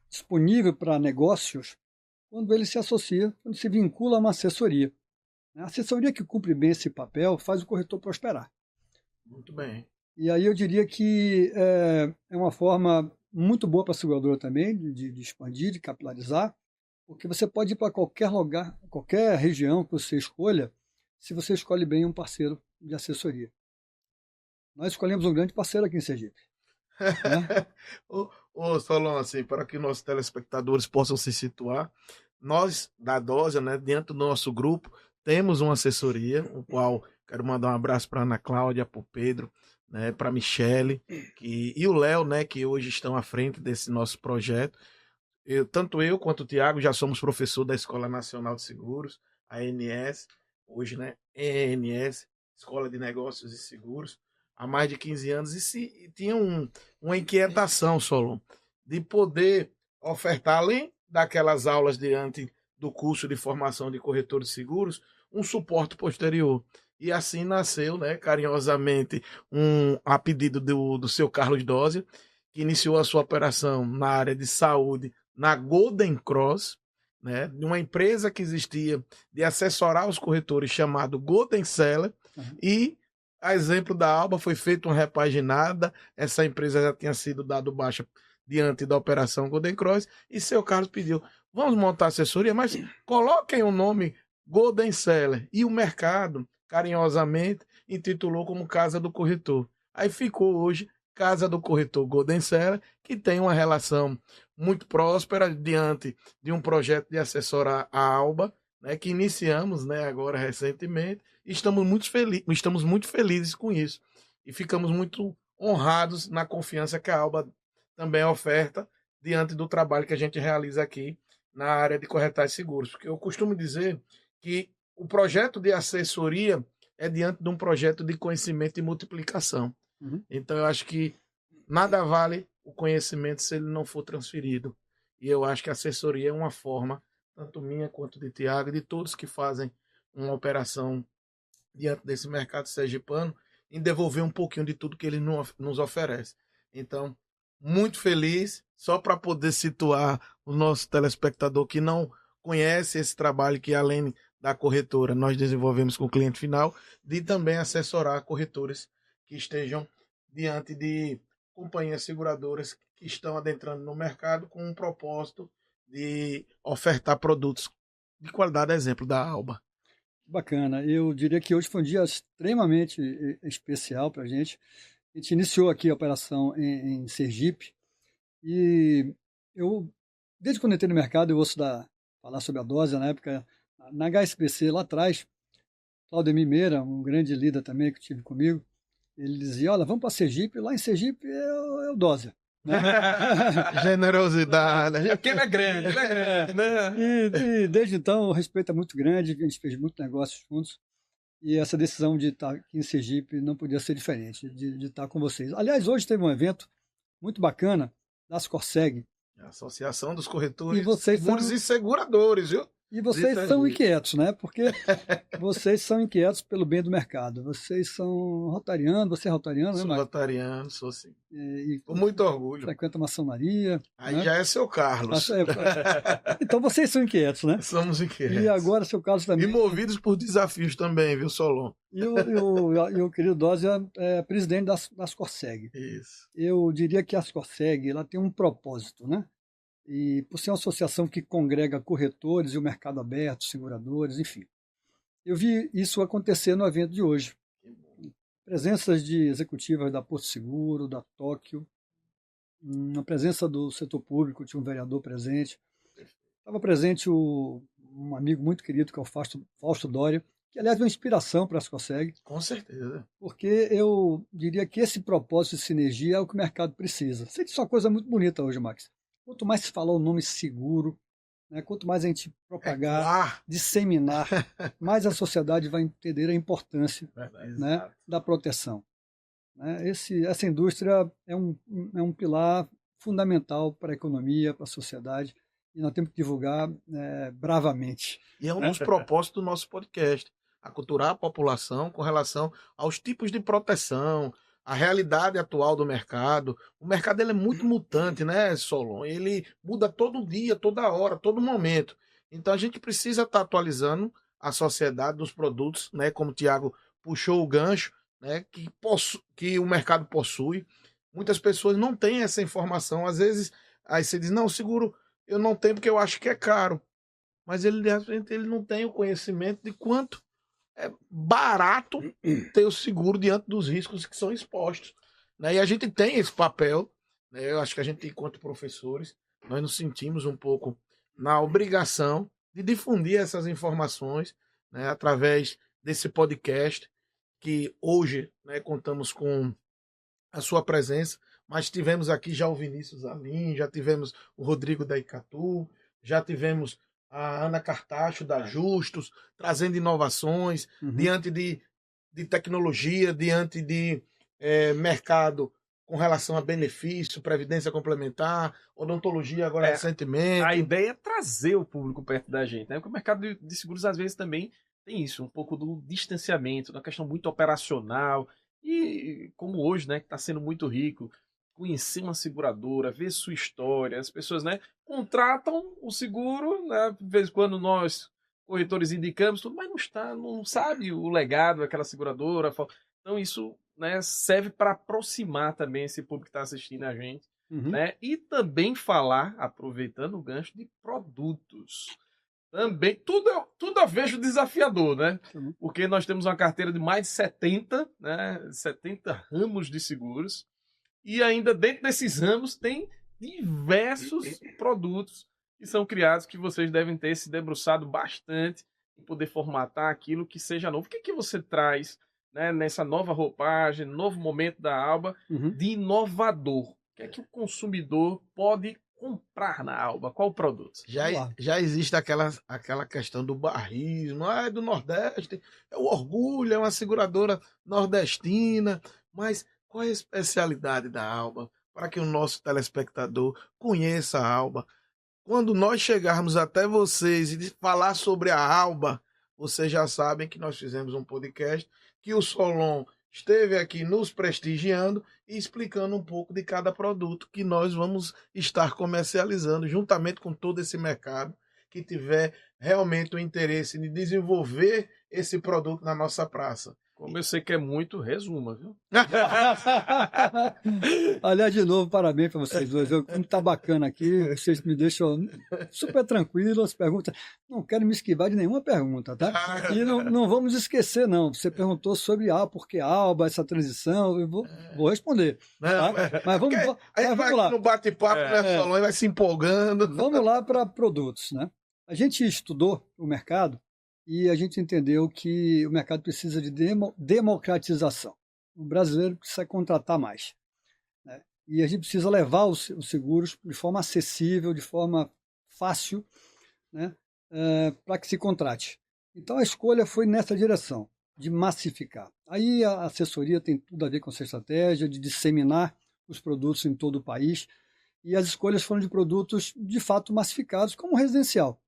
disponível para negócios quando ele se associa, quando se vincula a uma assessoria. A assessoria que cumpre bem esse papel faz o corretor prosperar. Muito bem. E aí eu diria que é uma forma muito boa para a seguradora também, de expandir, de capilarizar, porque você pode ir para qualquer lugar, qualquer região que você escolha, se você escolhe bem um parceiro de assessoria. Nós escolhemos um grande parceiro aqui em Sergipe. Né? Ô, Solon, assim, para que nossos telespectadores possam se situar, nós, da Dósia, né, dentro do nosso grupo, temos uma assessoria, o qual quero mandar um abraço para Ana Cláudia, para o Pedro, né, para a Michele, e o Léo, né, que hoje estão à frente desse nosso projeto. Tanto eu quanto o Tiago já somos professor da Escola Nacional de Seguros, a ANS, hoje, né, ENS, Escola de Negócios e Seguros, há mais de 15 anos, e tinha uma inquietação, Solon, de poder ofertar, além daquelas aulas diante do curso de formação de corretor de seguros, um suporte posterior. E assim nasceu, né, carinhosamente, a pedido do seu Carlos Dózia, que iniciou a sua operação na área de saúde, na Golden Cross, né, de uma empresa que existia de assessorar os corretores, chamado Golden Seller, e a exemplo da Alba, foi feita uma repaginada, essa empresa já tinha sido dado baixa diante da operação Golden Cross, e seu Carlos pediu, vamos montar assessoria, mas coloquem o nome Golden Seller, e o mercado, carinhosamente, intitulou como Casa do Corretor. Aí ficou hoje Casa do Corretor Golden Seller, que tem uma relação muito próspera diante de um projeto de assessorar a Alba, né, que iniciamos, né, agora recentemente, e estamos muito felizes com isso. E ficamos muito honrados na confiança que a Alba também oferta diante do trabalho que a gente realiza aqui na área de corretagem de seguros. Porque eu costumo dizer que o projeto de assessoria é diante de um projeto de conhecimento e multiplicação. Então eu acho que nada vale o conhecimento se ele não for transferido. E eu acho que a assessoria é uma forma, tanto minha quanto de Tiago, e de todos que fazem uma operação diante desse mercado sergipano, em devolver um pouquinho de tudo que ele nos oferece. Então, muito feliz, só para poder situar o nosso telespectador que não conhece esse trabalho que, além da corretora, nós desenvolvemos com o cliente final, de também assessorar corretores que estejam diante de companhias seguradoras que estão adentrando no mercado com um propósito de ofertar produtos de qualidade, exemplo da Alba. Bacana. Eu diria que hoje foi um dia extremamente especial para a gente. A gente iniciou aqui a operação em Sergipe e eu, desde quando entrei no mercado, eu ouço falar sobre a Dózia, na época, na HSBC, lá atrás, Claudemir Meira, um grande líder também que tive comigo, ele dizia, olha, vamos para Sergipe, lá em Sergipe é o Dózia. Né? Generosidade. Porque ele é grande, né? E desde então o respeito é muito grande, a gente fez muito negócio juntos, e essa decisão de estar aqui em Sergipe não podia ser diferente, de estar com vocês. Aliás, hoje teve um evento muito bacana da Scorseg. A Associação dos Corretores, e vocês Seguros e Seguradores, viu? E vocês são inquietos, né? Porque vocês são inquietos pelo bem do mercado. Vocês são rotarianos, você é rotariano, né, Sou Marcos? rotariano, sou sim. E Com muito orgulho. frequenta a maçonaria. Aí né? já é seu Carlos. Então vocês são inquietos, né? Somos inquietos. E agora seu Carlos também. E movidos por desafios também, viu, Solon? E o querido Dózia é presidente das Corseg. Isso. Eu diria que a Corseg ela tem um propósito, né? E por ser uma associação que congrega corretores e o mercado aberto, seguradores, enfim. Eu vi isso acontecer no evento de hoje. Presenças de executivas da Porto Seguro, da Tóquio, na presença do setor público, tinha um vereador presente. Estava presente um amigo muito querido, que é o Fausto Dória, que, aliás, é uma inspiração para a Corseg. Com certeza. Porque eu diria que esse propósito de sinergia é o que o mercado precisa. Sei que isso é uma coisa muito bonita hoje, Max. Quanto mais se falar o nome seguro, né, quanto mais a gente propagar, disseminar, mais a sociedade vai entender a importância né, da proteção. Né? Essa indústria é um pilar fundamental para a economia, para a sociedade, e nós temos que divulgar bravamente. E é um dos propósitos do nosso podcast, aculturar a população com relação aos tipos de proteção, a realidade atual do mercado. O mercado ele é muito mutante, né, Solon? Ele muda todo dia, toda hora, todo momento. Então a gente precisa estar atualizando a sociedade dos produtos, né, como o Thiago puxou o gancho, né, que o mercado possui. Muitas pessoas não têm essa informação. Às vezes, aí você diz, não, seguro eu não tenho porque eu acho que é caro. Mas ele, de repente, ele não tem o conhecimento de quanto é barato ter o seguro diante dos riscos que são expostos. Né? E a gente tem esse papel, né? Eu acho que a gente, enquanto professores, nós nos sentimos um pouco na obrigação de difundir essas informações, né? Através desse podcast, que hoje, né, contamos com a sua presença, mas tivemos aqui já o Vinícius Alim, já tivemos o Rodrigo da Icatu, já tivemos a Ana Cartacho da Justus, trazendo inovações diante de tecnologia, diante de mercado com relação a benefício, previdência complementar, odontologia agora recentemente. A ideia é trazer o público perto da gente, né? Porque o mercado de seguros às vezes também tem isso, um pouco do distanciamento, uma questão muito operacional, e como hoje, né, que está sendo muito rico, conhecer uma seguradora, ver sua história, as pessoas, né, contratam o seguro, né, de vez em quando nós, corretores, indicamos tudo, mas não sabe o legado daquela seguradora. Então isso, né, serve para aproximar também esse público que está assistindo a gente, né, e também falar, aproveitando o gancho, de produtos. Também, tudo eu vejo desafiador, né? Porque nós temos uma carteira de mais de 70, né, 70 ramos de seguros, e ainda dentro desses ramos tem diversos produtos que são criados, que vocês devem ter se debruçado bastante em poder formatar aquilo que seja novo. O que você traz, né, nessa nova roupagem, novo momento da Alba, de inovador? O que é que o consumidor pode comprar na Alba? Qual o produto? Já existe aquela questão do barrismo, é do Nordeste, é o orgulho, é uma seguradora nordestina, mas qual é a especialidade da Alba? Para que o nosso telespectador conheça a Alba. Quando nós chegarmos até vocês e falar sobre a Alba, vocês já sabem que nós fizemos um podcast, que o Solon esteve aqui nos prestigiando e explicando um pouco de cada produto que nós vamos estar comercializando, juntamente com todo esse mercado que tiver realmente o interesse em desenvolver esse produto na nossa praça. Como eu sei que é muito, resuma, viu? Aliás, de novo, parabéns para vocês dois. Como tá bacana aqui, vocês me deixam super tranquilo, as perguntas. Não quero me esquivar de nenhuma pergunta, tá? E não vamos esquecer, não. Você perguntou sobre por que Alba, essa transição, eu vou responder. Tá? Mas vamos lá. No bate-papo, né, Solon, vai se empolgando. Vamos lá para produtos, né? A gente estudou o mercado e a gente entendeu que o mercado precisa de democratização. O brasileiro precisa contratar mais, né? E a gente precisa levar os seguros de forma acessível, de forma fácil, né? Para que se contrate. Então a escolha foi nessa direção, de massificar. Aí a assessoria tem tudo a ver com essa estratégia de disseminar os produtos em todo o país, e as escolhas foram de produtos de fato massificados, como residencial.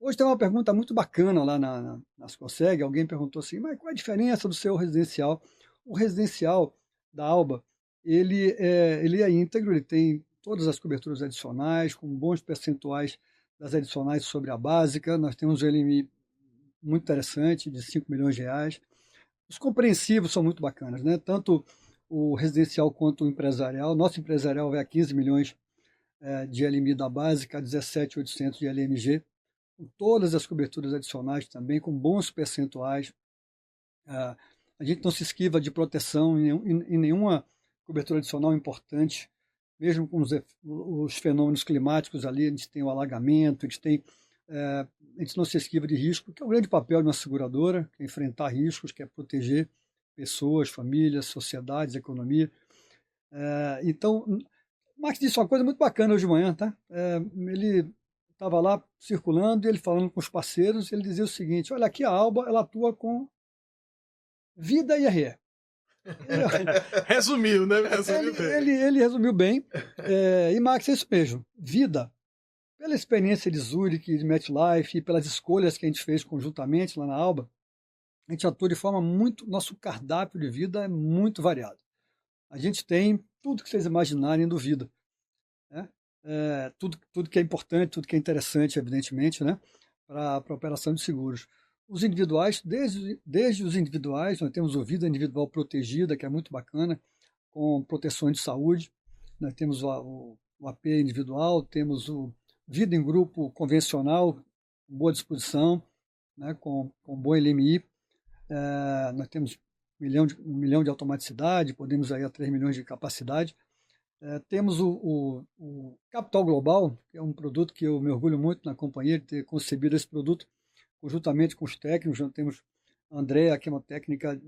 Hoje tem uma pergunta muito bacana lá na Scorseg, alguém perguntou assim, mas qual é a diferença do seu residencial? O residencial da Alba, ele é íntegro, ele tem todas as coberturas adicionais, com bons percentuais das adicionais sobre a básica, nós temos um LMI muito interessante, de 5 milhões de reais. Os compreensivos são muito bacanas, né? Tanto o residencial quanto o empresarial. Nosso empresarial vai a 15 milhões de LMI da básica, a 17.800 de LMG, com todas as coberturas adicionais também, com bons percentuais. A gente não se esquiva de proteção em nenhuma cobertura adicional importante, mesmo com os fenômenos climáticos ali, a gente tem o alagamento, a gente não se esquiva de risco, que é o grande papel de uma seguradora, que é enfrentar riscos, que é proteger pessoas, famílias, sociedades, economia. Então, o Max disse uma coisa muito bacana hoje de manhã, tá? Ele estava lá circulando e ele falando com os parceiros, ele dizia o seguinte, olha, aqui a Alba, ela atua com vida e RE. Resumiu, né? Ele resumiu bem. E Max, é isso mesmo. Vida, pela experiência de Zurich, de MetLife e pelas escolhas que a gente fez conjuntamente lá na Alba, a gente atua de forma muito... Nosso cardápio de vida é muito variado. A gente tem tudo que vocês imaginarem do vida. Né? Tudo que é importante, tudo que é interessante, evidentemente, né? Para a operação de seguros. Os individuais, desde os individuais, nós temos o Vida Individual Protegida, que é muito bacana, com proteções de saúde. Nós temos o AP individual, temos o Vida em Grupo Convencional, com boa disposição, né, com bom LMI. Nós temos 1 milhão de automaticidade, podemos ir a 3 milhões de capacidade. Temos o Capital Global, que é um produto que eu me orgulho muito na companhia de ter concebido esse produto, conjuntamente com os técnicos. Já temos a Andrea, que é uma técnica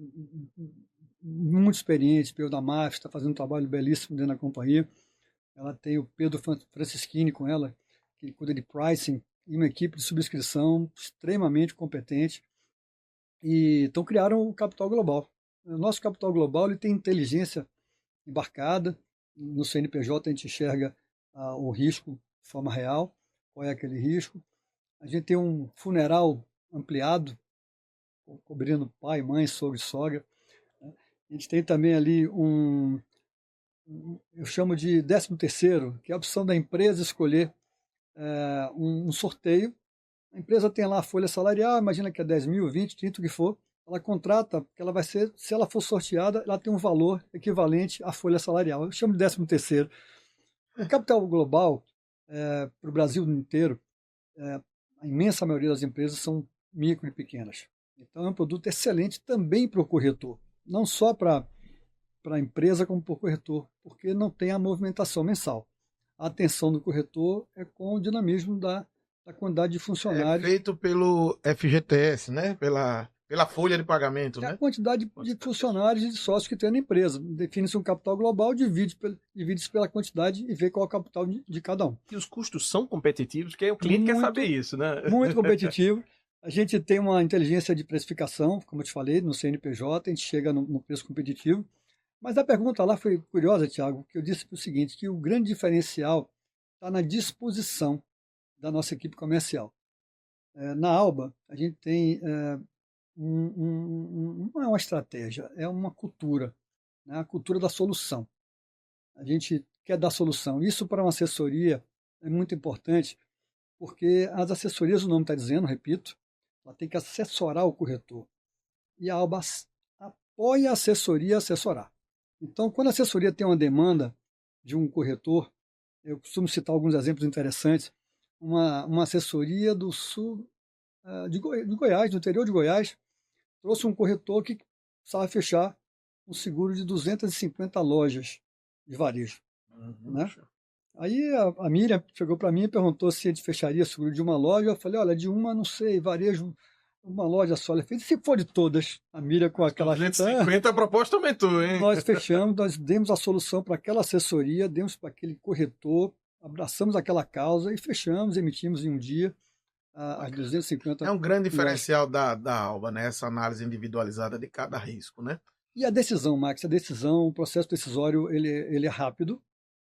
muito experiente, Pedro da MAF, está fazendo um trabalho belíssimo dentro da companhia. Ela tem o Pedro Francischini com ela, que cuida de pricing, e uma equipe de subscrição extremamente competente. E então criaram o Capital Global. O nosso Capital Global ele tem inteligência embarcada. No CNPJ a gente enxerga o risco de forma real, qual é aquele risco. A gente tem um funeral ampliado, cobrindo pai, mãe, sogro e sogra. A gente tem também ali eu chamo de 13º, que é a opção da empresa escolher um sorteio. A empresa tem lá a folha salarial, imagina que é 10 mil, 20, 30, o que for. Ela contrata, porque ela vai ser, se ela for sorteada, ela tem um valor equivalente à folha salarial. Eu chamo de 13º. O Capital Global, para o Brasil inteiro, a imensa maioria das empresas são micro e pequenas. Então é um produto excelente também para o corretor. Não só para a empresa, como para o corretor, porque não tem a movimentação mensal. A atenção do corretor é com o dinamismo da quantidade de funcionários. É feito pelo FGTS, né? Pela folha de pagamento, né? A quantidade de funcionários e de sócios que tem na empresa. Define-se um capital global, divide-se pela quantidade e vê qual é o capital de cada um. E os custos são competitivos, porque o cliente quer saber isso, né? Muito competitivo. A gente tem uma inteligência de precificação, como eu te falei, no CNPJ, a gente chega no preço competitivo. Mas a pergunta lá foi curiosa, Thiago, que eu disse o seguinte, que o grande diferencial está na disposição da nossa equipe comercial. Na Alba, a gente tem... não é uma estratégia, é uma cultura, né? A cultura da solução. A gente quer dar solução. Isso para uma assessoria é muito importante, porque as assessorias, o nome está dizendo, repito, ela tem que assessorar o corretor. E a Alba apoia a assessoria a assessorar. Então, quando a assessoria tem uma demanda de um corretor, eu costumo citar alguns exemplos interessantes, uma assessoria do sul de Goiás, do interior de Goiás, trouxe um corretor que precisava fechar um seguro de 250 lojas de varejo. Né? Aí a Miriam chegou para mim e perguntou se a gente fecharia seguro de uma loja. Eu falei, olha, de uma não sei, varejo, uma loja só. Ela fez, se for de todas, a Miriam com aquela... 250 a proposta aumentou, hein? Nós fechamos, nós demos a solução para aquela assessoria, demos para aquele corretor, abraçamos aquela causa e fechamos, emitimos em um dia as 250. É um grande diferencial da Alba, né? Essa análise individualizada de cada risco, né? E a decisão, Max, o processo decisório, ele é rápido.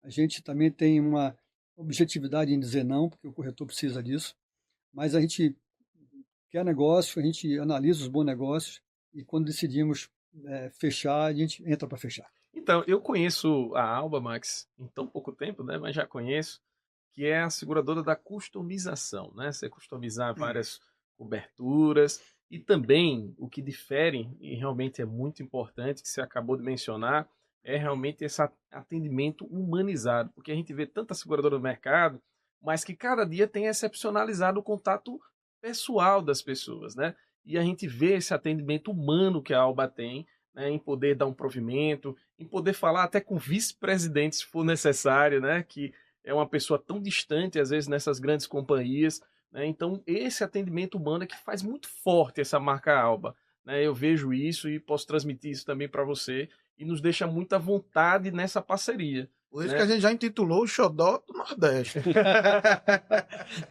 A gente também tem uma objetividade em dizer não, porque o corretor precisa disso. mas a gente quer negócio, a gente analisa os bons negócios e quando decidimos fechar, a gente entra para fechar. Então, eu conheço a Alba, Max, em tão pouco tempo, né? Mas já conheço, que é a seguradora da customização, né? Você customizar várias coberturas e também o que difere, e realmente é muito importante, que você acabou de mencionar, é realmente esse atendimento humanizado, porque a gente vê tanta seguradora no mercado, mas que cada dia tem excepcionalizado o contato pessoal das pessoas, né? E a gente vê esse atendimento humano que a Alba tem, né, em poder dar um provimento, em poder falar até com vice-presidente se for necessário, né, que é uma pessoa tão distante às vezes nessas grandes companhias, né? Então esse atendimento humano é que faz muito forte essa marca Alba, né? Eu vejo isso e posso transmitir isso também para você e nos deixa muita vontade nessa parceria. Por isso né? que a gente já intitulou o Xodó do Nordeste.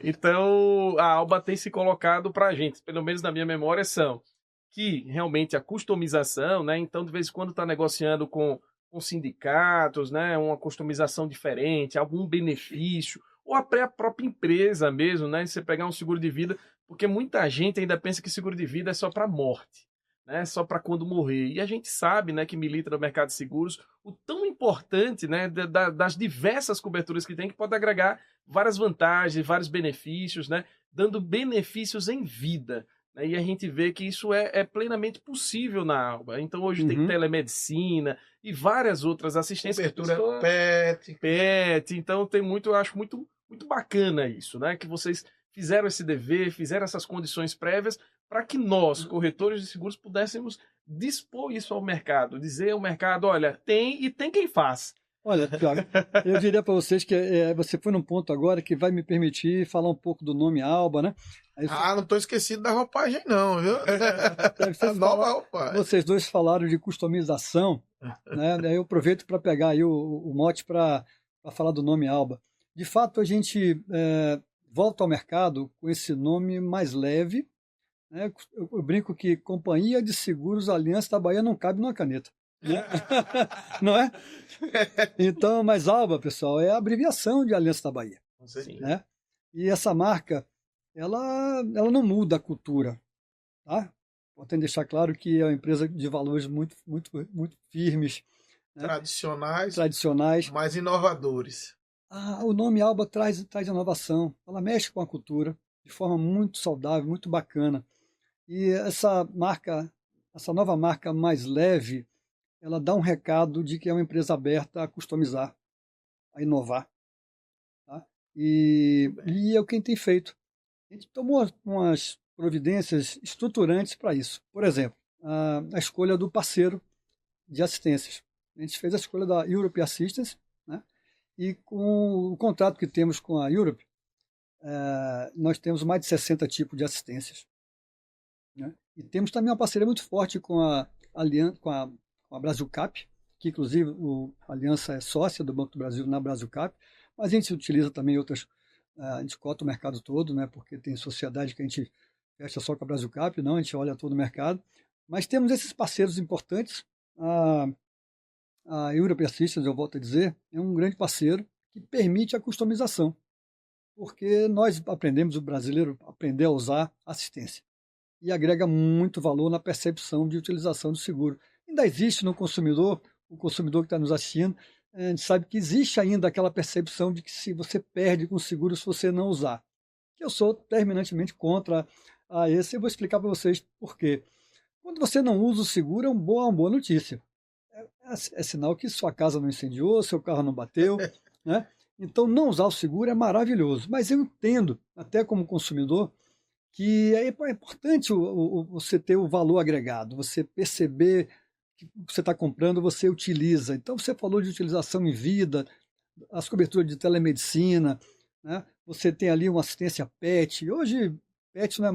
Então a Alba tem se colocado para a gente, pelo menos na minha memória são que realmente a customização, né? Então, de vez em quando está negociando com sindicatos, né? Uma customização diferente, algum benefício, ou a própria empresa mesmo, né? Você pegar um seguro de vida, porque muita gente ainda pensa que seguro de vida é só para morte, né? Só para quando morrer. E a gente sabe, né, que milita no mercado de seguros, o tão importante, né, das diversas coberturas que tem, que pode agregar várias vantagens, vários benefícios, né? Dando benefícios em vida. E a gente vê que isso é plenamente possível na Alba. Então hoje tem telemedicina e várias outras assistências. Cobertura PET. Então tem muito, eu acho muito, muito bacana isso, né? Que vocês fizeram esse dever, fizeram essas condições prévias para que nós, corretores de seguros, pudéssemos dispor isso ao mercado. Dizer ao mercado, olha, tem e tem quem faz. Olha, Thiago, eu diria para vocês que você foi num ponto agora que vai me permitir falar um pouco do nome Alba, né? Não estou esquecido da roupagem não, viu? A nova roupagem. Vocês dois falaram de customização, né? Daí eu aproveito para pegar aí o mote para falar do nome Alba. De fato, a gente volta ao mercado com esse nome mais leve, né? Eu brinco que Companhia de Seguros Aliança da Bahia não cabe numa caneta. Não é? Então, mas Alba, pessoal, é a abreviação de Aliança da Bahia. Né? E essa marca, ela não muda a cultura. Tá? Podem deixar claro que é uma empresa de valores muito, muito, muito firmes. Né? Tradicionais. Mais inovadores. O nome Alba traz inovação. Ela mexe com a cultura de forma muito saudável, muito bacana. E essa nova marca mais leve, ela dá um recado de que é uma empresa aberta a customizar, a inovar. Tá? E é o que a gente tem feito. A gente tomou umas providências estruturantes para isso. Por exemplo, a escolha do parceiro de assistências. A gente fez a escolha da Europe Assistance, né? E com o contrato que temos com a Europe, nós temos mais de 60 tipos de assistências. Né? E temos também uma parceria muito forte com a Brasilcap, que inclusive a Aliança é sócia do Banco do Brasil na Brasilcap, mas a gente utiliza também outras, a gente cota o mercado todo, né, porque tem sociedade que a gente fecha só com a Brasilcap, não, a gente olha todo o mercado, mas temos esses parceiros importantes. A Europe Assistance, eu volto a dizer, é um grande parceiro que permite a customização, porque nós aprendemos, o brasileiro aprender a usar assistência, e agrega muito valor na percepção de utilização do seguro. Ainda existe no consumidor, o consumidor que está nos assistindo, a gente sabe que existe ainda aquela percepção de que se você perde com o seguro se você não usar. Eu sou terminantemente contra esse, eu vou explicar para vocês por quê. Quando você não usa o seguro, é uma boa notícia. É sinal que sua casa não incendiou, seu carro não bateu, né? Então, não usar o seguro é maravilhoso. Mas eu entendo, até como consumidor, que é importante você ter o valor agregado, você perceber que o que você está comprando, você utiliza. Então, você falou de utilização em vida, as coberturas de telemedicina, né? Você tem ali uma assistência PET. Hoje, PET não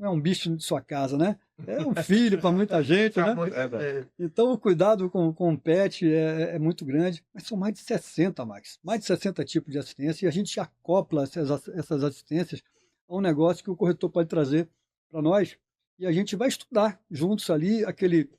é um bicho de sua casa, né? É um filho para muita gente, né? Então, o cuidado com o PET é muito grande. Mas são mais de 60, Max. Mais de 60 tipos de assistência. E a gente acopla essas assistências a um negócio que o corretor pode trazer para nós. E a gente vai estudar juntos ali aquele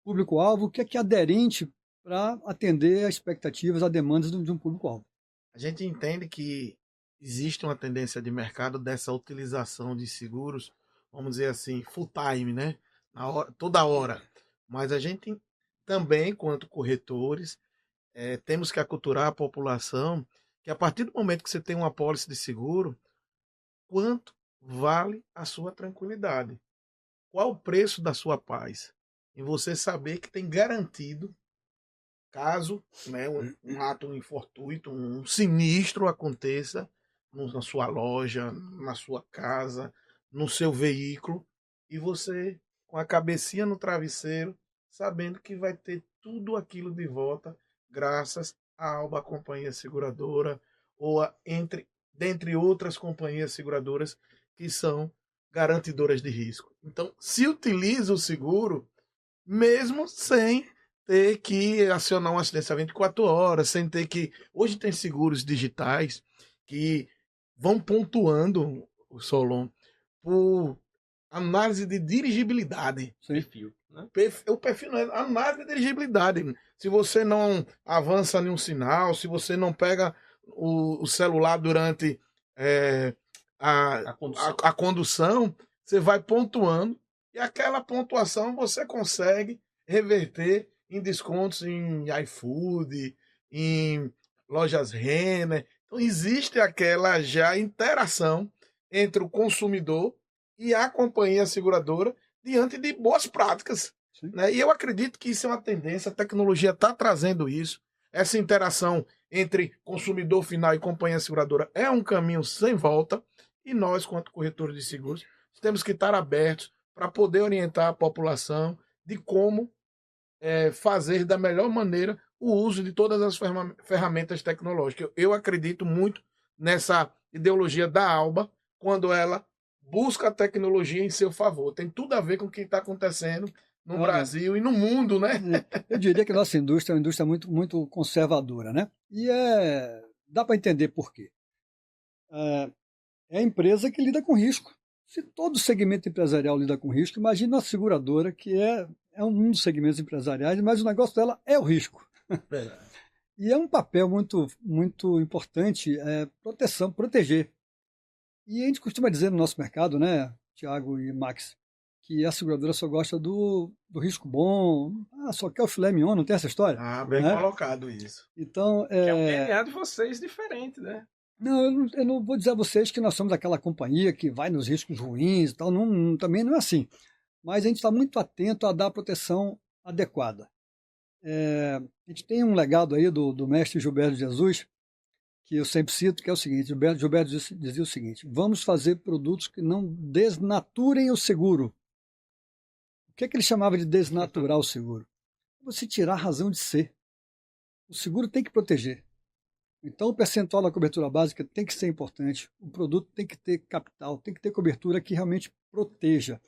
público-alvo que é aderente para atender as expectativas, as demandas de um público-alvo. A gente entende que existe uma tendência de mercado dessa utilização de seguros, vamos dizer assim, full time, né? Toda hora. Mas a gente também, quanto corretores, temos que aculturar a população que a partir do momento que você tem uma apólice de seguro, quanto vale a sua tranquilidade? Qual o preço da sua paz? Em você saber que tem garantido, caso, né, um ato infortuito, um sinistro aconteça na sua loja, na sua casa, no seu veículo, e você com a cabecinha no travesseiro, sabendo que vai ter tudo aquilo de volta, graças à Alba Companhia Seguradora, ou dentre outras companhias seguradoras que são garantidoras de risco. Então, se utiliza o seguro, mesmo sem ter que acionar uma assistência 24 horas, sem ter que... Hoje tem seguros digitais que vão pontuando, o Solon, por análise de dirigibilidade. Perfil, né? O perfil não é análise de dirigibilidade. Se você não avança nenhum sinal, se você não pega o celular durante a condução, você vai pontuando e aquela pontuação você consegue reverter em descontos em iFood, em lojas Renner. Então existe aquela já interação entre o consumidor e a companhia seguradora diante de boas práticas. Né? E eu acredito que isso é uma tendência, a tecnologia está trazendo isso. Essa interação entre consumidor final e companhia seguradora é um caminho sem volta, e nós, quanto corretores de seguros, temos que estar abertos para poder orientar a população de como fazer da melhor maneira o uso de todas as ferramentas tecnológicas. Eu acredito muito nessa ideologia da Alba, quando ela busca a tecnologia em seu favor. Tem tudo a ver com o que está acontecendo no Brasil e no mundo, né? Eu diria que a nossa indústria é uma indústria muito, muito conservadora, né? E dá para entender por quê. É a empresa que lida com risco. Se todo segmento empresarial lida com risco, imagina a seguradora, que é um dos segmentos empresariais, mas o negócio dela é o risco. E é um papel muito, muito importante, proteger. E a gente costuma dizer no nosso mercado, né, Tiago e Max, que a seguradora só gosta do risco bom, só quer o filé mignon, não tem essa história? Bem colocado isso. Então, é um DNA de vocês diferente, né? Não, eu não vou dizer a vocês que nós somos aquela companhia que vai nos riscos ruins e tal, também não é assim. Mas a gente está muito atento a dar a proteção adequada. A gente tem um legado aí do mestre Gilberto Jesus, que eu sempre cito, que é o seguinte: Gilberto dizia o seguinte: vamos fazer produtos que não desnaturem o seguro. O que ele chamava de desnaturar o seguro? Você tirar a razão de ser. O seguro tem que proteger. Então, o percentual da cobertura básica tem que ser importante, o produto tem que ter capital, tem que ter cobertura que realmente proteja.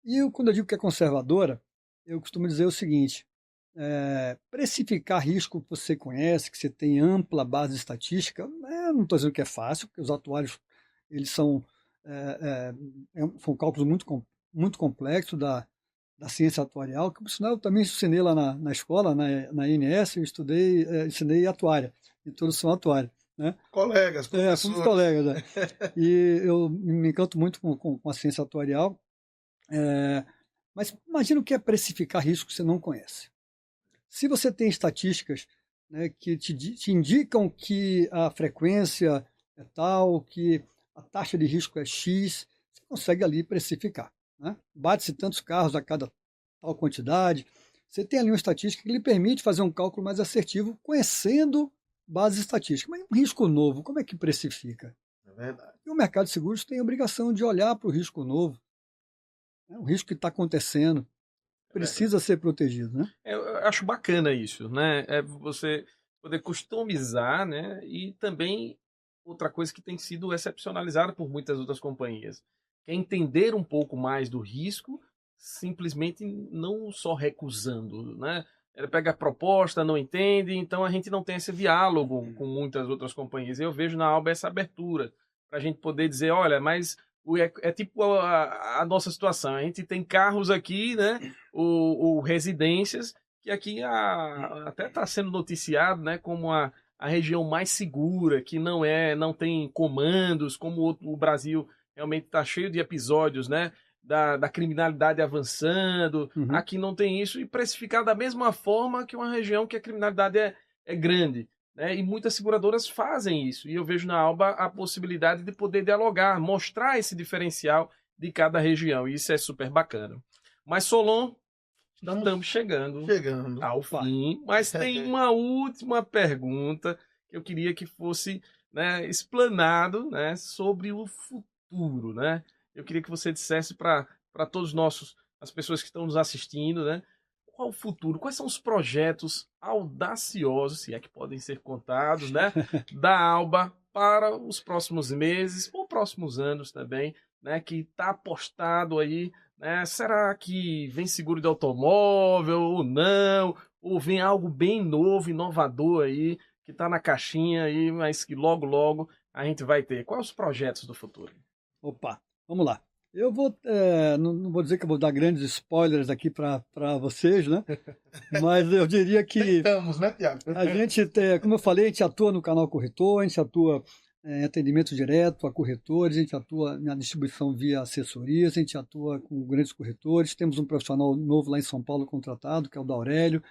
E quando eu digo que é conservadora, eu costumo dizer o seguinte: precificar risco que você conhece, que você tem ampla base estatística, não estou dizendo que é fácil, porque os atuários eles são cálculos muito complexos da ciência atuarial, que por sinal eu também ensinei lá na escola, na INS, eu ensinei atuária, introdução atuária. Né? Colegas, fomos colegas. Né? E eu me encanto muito com a ciência atuarial, mas imagina o que é precificar risco que você não conhece. Se você tem estatísticas, né, que te indicam que a frequência é tal, que a taxa de risco é X, você consegue ali precificar. Né? Bate-se tantos carros a cada tal quantidade. Você tem ali uma estatística que lhe permite fazer um cálculo mais assertivo, conhecendo bases estatísticas. Mas um risco novo, como é que precifica? É verdade. E o mercado de seguros tem a obrigação de olhar para o risco novo. O risco que está acontecendo precisa ser protegido, né? Eu acho bacana isso, né? Você poder customizar, né? E também outra coisa que tem sido excepcionalizada por muitas outras companhias, que é entender um pouco mais do risco, simplesmente não só recusando, né? Ele pega a proposta, não entende, então a gente não tem esse diálogo com muitas outras companhias. Eu vejo na Alba essa abertura para a gente poder dizer, olha, mas tipo a nossa situação. A gente tem carros aqui, né? Residências, que aqui até está sendo noticiado, né? Como a a região mais segura, que não tem comandos, como o Brasil realmente está cheio de episódios, né? Da criminalidade avançando. Uhum. Aqui não tem isso, e precificar da mesma forma que uma região que a criminalidade é grande. Né? E muitas seguradoras fazem isso. E eu vejo na Alba a possibilidade de poder dialogar, mostrar esse diferencial de cada região. E isso é super bacana. Mas, Solon, estamos chegando ao fim. Mas tem uma última pergunta que eu queria que fosse, né, explanado, né, sobre o futuro, né? Eu queria que você dissesse para todos as pessoas que estão nos assistindo, né? Qual o futuro? Quais são os projetos audaciosos, se é que podem ser contados, né? Da Alba para os próximos meses ou próximos anos também, né? Que está apostado aí, né? Será que vem seguro de automóvel ou não? Ou vem algo bem novo, inovador aí, que está na caixinha aí, mas que logo, logo a gente vai ter? Quais os projetos do futuro? Opa, vamos lá. Eu vou, não vou dizer que eu vou dar grandes spoilers aqui para vocês, né? Mas eu diria que Estamos, né, Tiago? a gente tem, como eu falei, a gente atua no canal corretor, a gente atua em atendimento direto a corretores, a gente atua na distribuição via assessorias, a gente atua com grandes corretores. Temos um profissional novo lá em São Paulo contratado, que é o da Aurélio,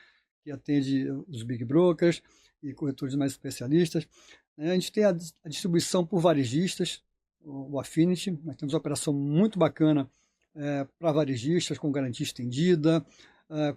que atende os big brokers e corretores mais especialistas. A gente tem a distribuição por varejistas, o Affinity. Nós temos uma operação muito bacana para varejistas, com garantia estendida,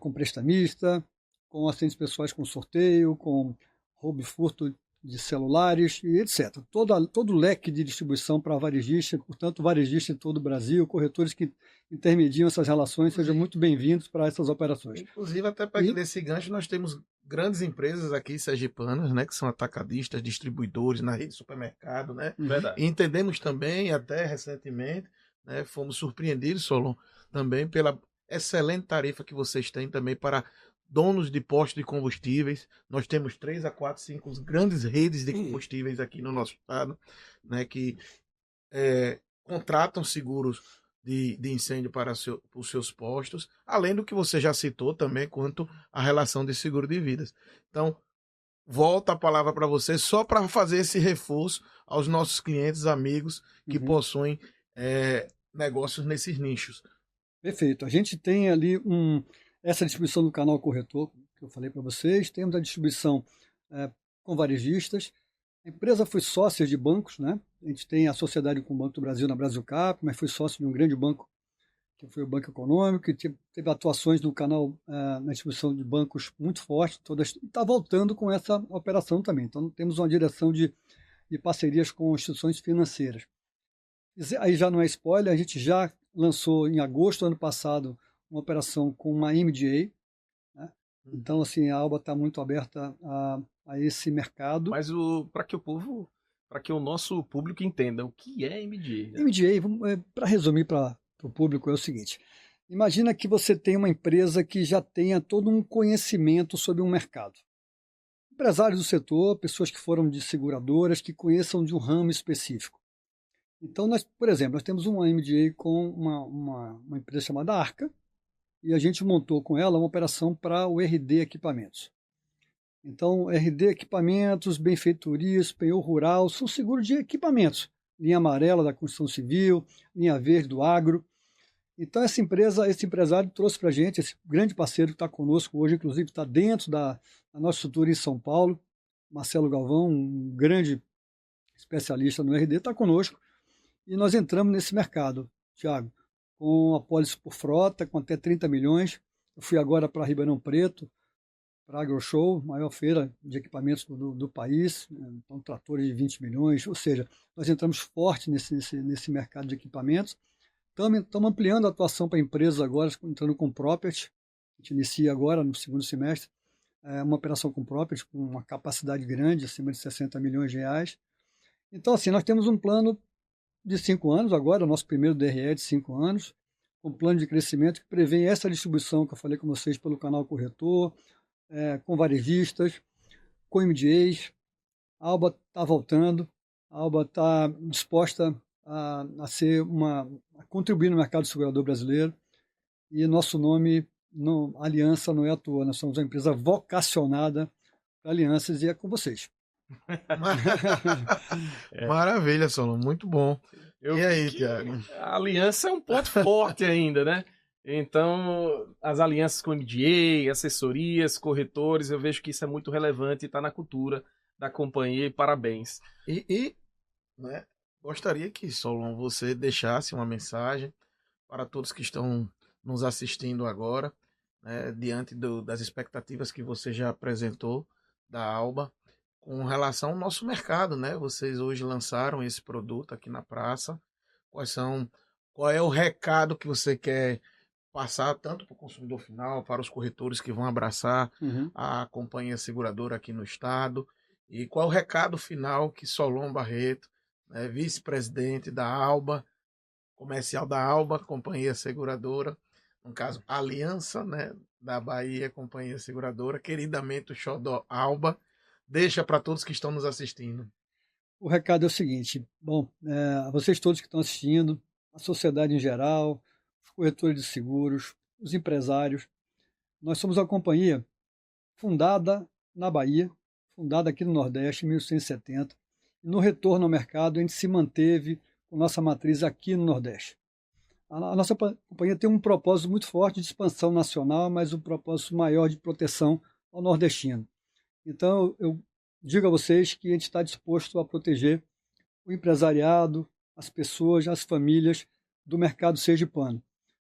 com prestamista, com assistentes pessoais com sorteio, com roubo e furto de celulares e etc. Todo o leque de distribuição para varejista, portanto, varejista em todo o Brasil, corretores que intermediam essas relações, sejam muito bem-vindos para essas operações. Inclusive, até pegando esse gancho, nós temos grandes empresas aqui sergipanas, né, que são atacadistas, distribuidores na rede de supermercado, né? Verdade. E entendemos também, até recentemente, né, fomos surpreendidos, Solon, também pela excelente tarifa que vocês têm também para donos de postos de combustíveis. Nós temos 3 a 4, 5 grandes redes de combustíveis aqui no nosso estado, né, que contratam seguros de incêndio para os seus postos, além do que você já citou também quanto à relação de seguro de vidas. Então, volta a palavra para você só para fazer esse reforço aos nossos clientes, amigos que possuem negócios nesses nichos. Perfeito. A gente tem ali essa distribuição do canal corretor, que eu falei para vocês. Temos a distribuição com varejistas. A empresa foi sócia de bancos, né? A gente tem a sociedade com o Banco do Brasil na Brasilcap, mas foi sócio de um grande banco, que foi o Banco Econômico, que teve atuações no canal, na distribuição de bancos muito forte, e está voltando com essa operação também. Então, temos uma direção de parcerias com instituições financeiras. Aí já não é spoiler, a gente já lançou em agosto do ano passado uma operação com uma MGA, né? Então, assim, a Alba está muito aberta a esse mercado. Mas para que o nosso público entenda o que é MGA. Né? MGA, para resumir para o público, é o seguinte: imagina que você tem uma empresa que já tenha todo um conhecimento sobre um mercado. Empresários do setor, pessoas que foram de seguradoras, que conheçam de um ramo específico. Então, por exemplo, nós temos uma MGA com uma empresa chamada Arca, e a gente montou com ela uma operação para o RD Equipamentos. Então, RD Equipamentos, benfeitorias, penhor rural, são seguros de equipamentos. Linha amarela da construção civil, linha verde do agro. Então, esse empresário trouxe para a gente, esse grande parceiro que está conosco hoje, inclusive está dentro da nossa estrutura em São Paulo, Marcelo Galvão, um grande especialista no RD, está conosco. E nós entramos nesse mercado, Thiago, com apólice por frota, com até 30 milhões. Eu fui agora para Ribeirão Preto, para a AgroShow, maior feira de equipamentos do país, então tratores de 20 milhões, ou seja, nós entramos forte nesse mercado de equipamentos. Estamos ampliando a atuação para empresas agora, entrando com property. A gente inicia agora, no segundo semestre, uma operação com property, com uma capacidade grande, acima de 60 milhões de reais. Então, assim, nós temos um plano de 5 anos, agora o nosso primeiro DRE é de 5 anos, com um plano de crescimento que prevê essa distribuição que eu falei com vocês pelo canal corretor, com varejistas, com MGAs. A Alba está voltando, a Alba está disposta a contribuir no mercado segurador brasileiro, e nosso nome, Aliança, não é à toa, nós somos uma empresa vocacionada para alianças, e é com vocês. Maravilha, Solon, muito bom. E aí, Tiago? A aliança é um ponto forte ainda, né? Então, as alianças com MDA, assessorias, corretores, eu vejo que isso é muito relevante e está na cultura da companhia, e parabéns. Né, gostaria que, Solon, você deixasse uma mensagem para todos que estão nos assistindo agora, né, diante das expectativas que você já apresentou da Alba, com relação ao nosso mercado, né? Vocês hoje lançaram esse produto aqui na praça. Qual é o recado que você quer passar tanto para o consumidor final, para os corretores que vão abraçar a companhia seguradora aqui no estado? E qual é o recado final que Solon Barreto, né, vice-presidente da Alba, comercial da Alba, companhia seguradora, no caso, Aliança, né, da Bahia, companhia seguradora, queridamente o Xodó Alba, deixa para todos que estão nos assistindo? O recado é o seguinte, bom, vocês todos que estão assistindo, a sociedade em geral, os corretores de seguros, os empresários, nós somos uma companhia fundada na Bahia, fundada aqui no Nordeste em 1870, e no retorno ao mercado a gente se manteve com nossa matriz aqui no Nordeste. A nossa companhia tem um propósito muito forte de expansão nacional, mas um propósito maior de proteção ao nordestino. Então, eu digo a vocês que a gente está disposto a proteger o empresariado, as pessoas, as famílias do mercado sergipano.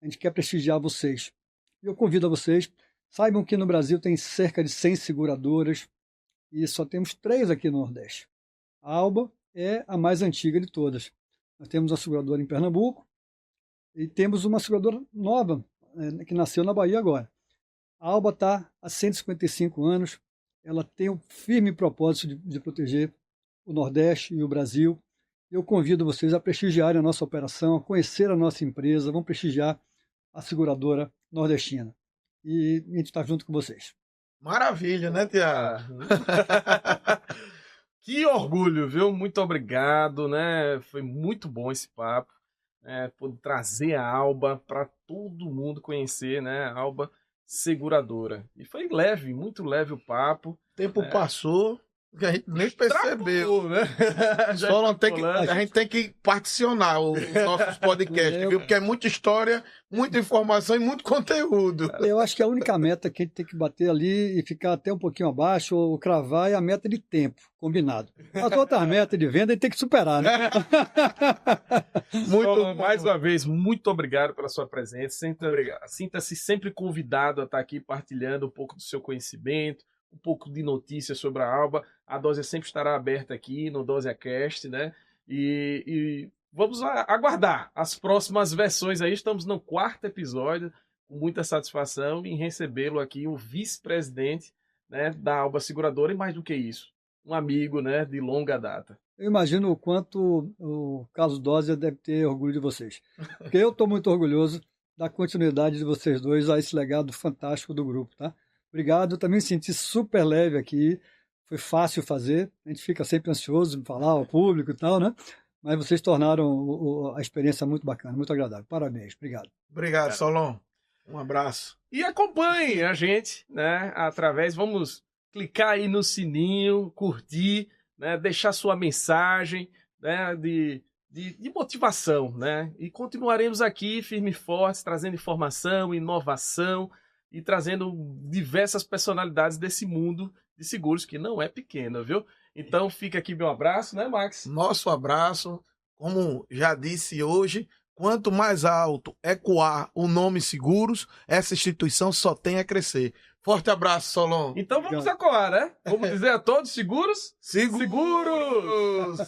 A gente quer prestigiar vocês. E eu convido a vocês, saibam que no Brasil tem cerca de 100 seguradoras e só temos 3 aqui no Nordeste. A Alba é a mais antiga de todas. Nós temos uma seguradora em Pernambuco e temos uma seguradora nova, que nasceu na Bahia agora. A Alba está há 155 anos, ela tem um firme propósito de proteger o Nordeste e o Brasil. Eu convido vocês a prestigiarem a nossa operação, a conhecer a nossa empresa, vão prestigiar a seguradora nordestina. E a gente está junto com vocês. Maravilha, né, Tiago? Que orgulho, viu? Muito obrigado, né? Foi muito bom esse papo, né? Poder trazer a Alba para todo mundo conhecer, né? A Alba Seguradora. E foi leve, muito leve o papo. O tempo passou, que a gente nem percebeu. Né? A gente tem que particionar os nossos podcasts, viu? Porque é muita história, muita informação e muito conteúdo. Eu acho que a única meta que a gente tem que bater ali e ficar até um pouquinho abaixo ou cravar é a meta de tempo, combinado. As outras metas de venda a gente tem que superar, né? Mais uma vez, muito obrigado pela sua presença. Sinta-se sempre convidado a estar aqui partilhando um pouco do seu conhecimento, um pouco de notícias sobre a Alba. A Dose sempre estará aberta aqui no DoseCast, né? E vamos aguardar as próximas versões aí. Estamos no 4º episódio, com muita satisfação em recebê-lo aqui, o vice-presidente, né, da Alba Seguradora, e mais do que isso, um amigo, né, de longa data. Eu imagino o quanto o Carlos Dose deve ter orgulho de vocês. Porque eu estou muito orgulhoso da continuidade de vocês dois a esse legado fantástico do grupo, tá? Obrigado, eu também me senti super leve aqui, foi fácil fazer, a gente fica sempre ansioso de falar ao público e tal, né? Mas vocês tornaram a experiência muito bacana, muito agradável. Parabéns, obrigado. Obrigado, Solon. Um abraço. E acompanhe a gente, né? Vamos clicar aí no sininho, curtir, né? Deixar sua mensagem, né? De motivação, né? E continuaremos aqui firme e fortes, trazendo informação, inovação e trazendo diversas personalidades desse mundo de seguros, que não é pequeno, viu? Então fica aqui meu abraço, né, Max? Nosso abraço, como já disse hoje, quanto mais alto ecoar o nome Seguros, essa instituição só tem a crescer. Forte abraço, Solon. Então vamos ecoar, né? Vamos dizer a todos, seguros? Seguros!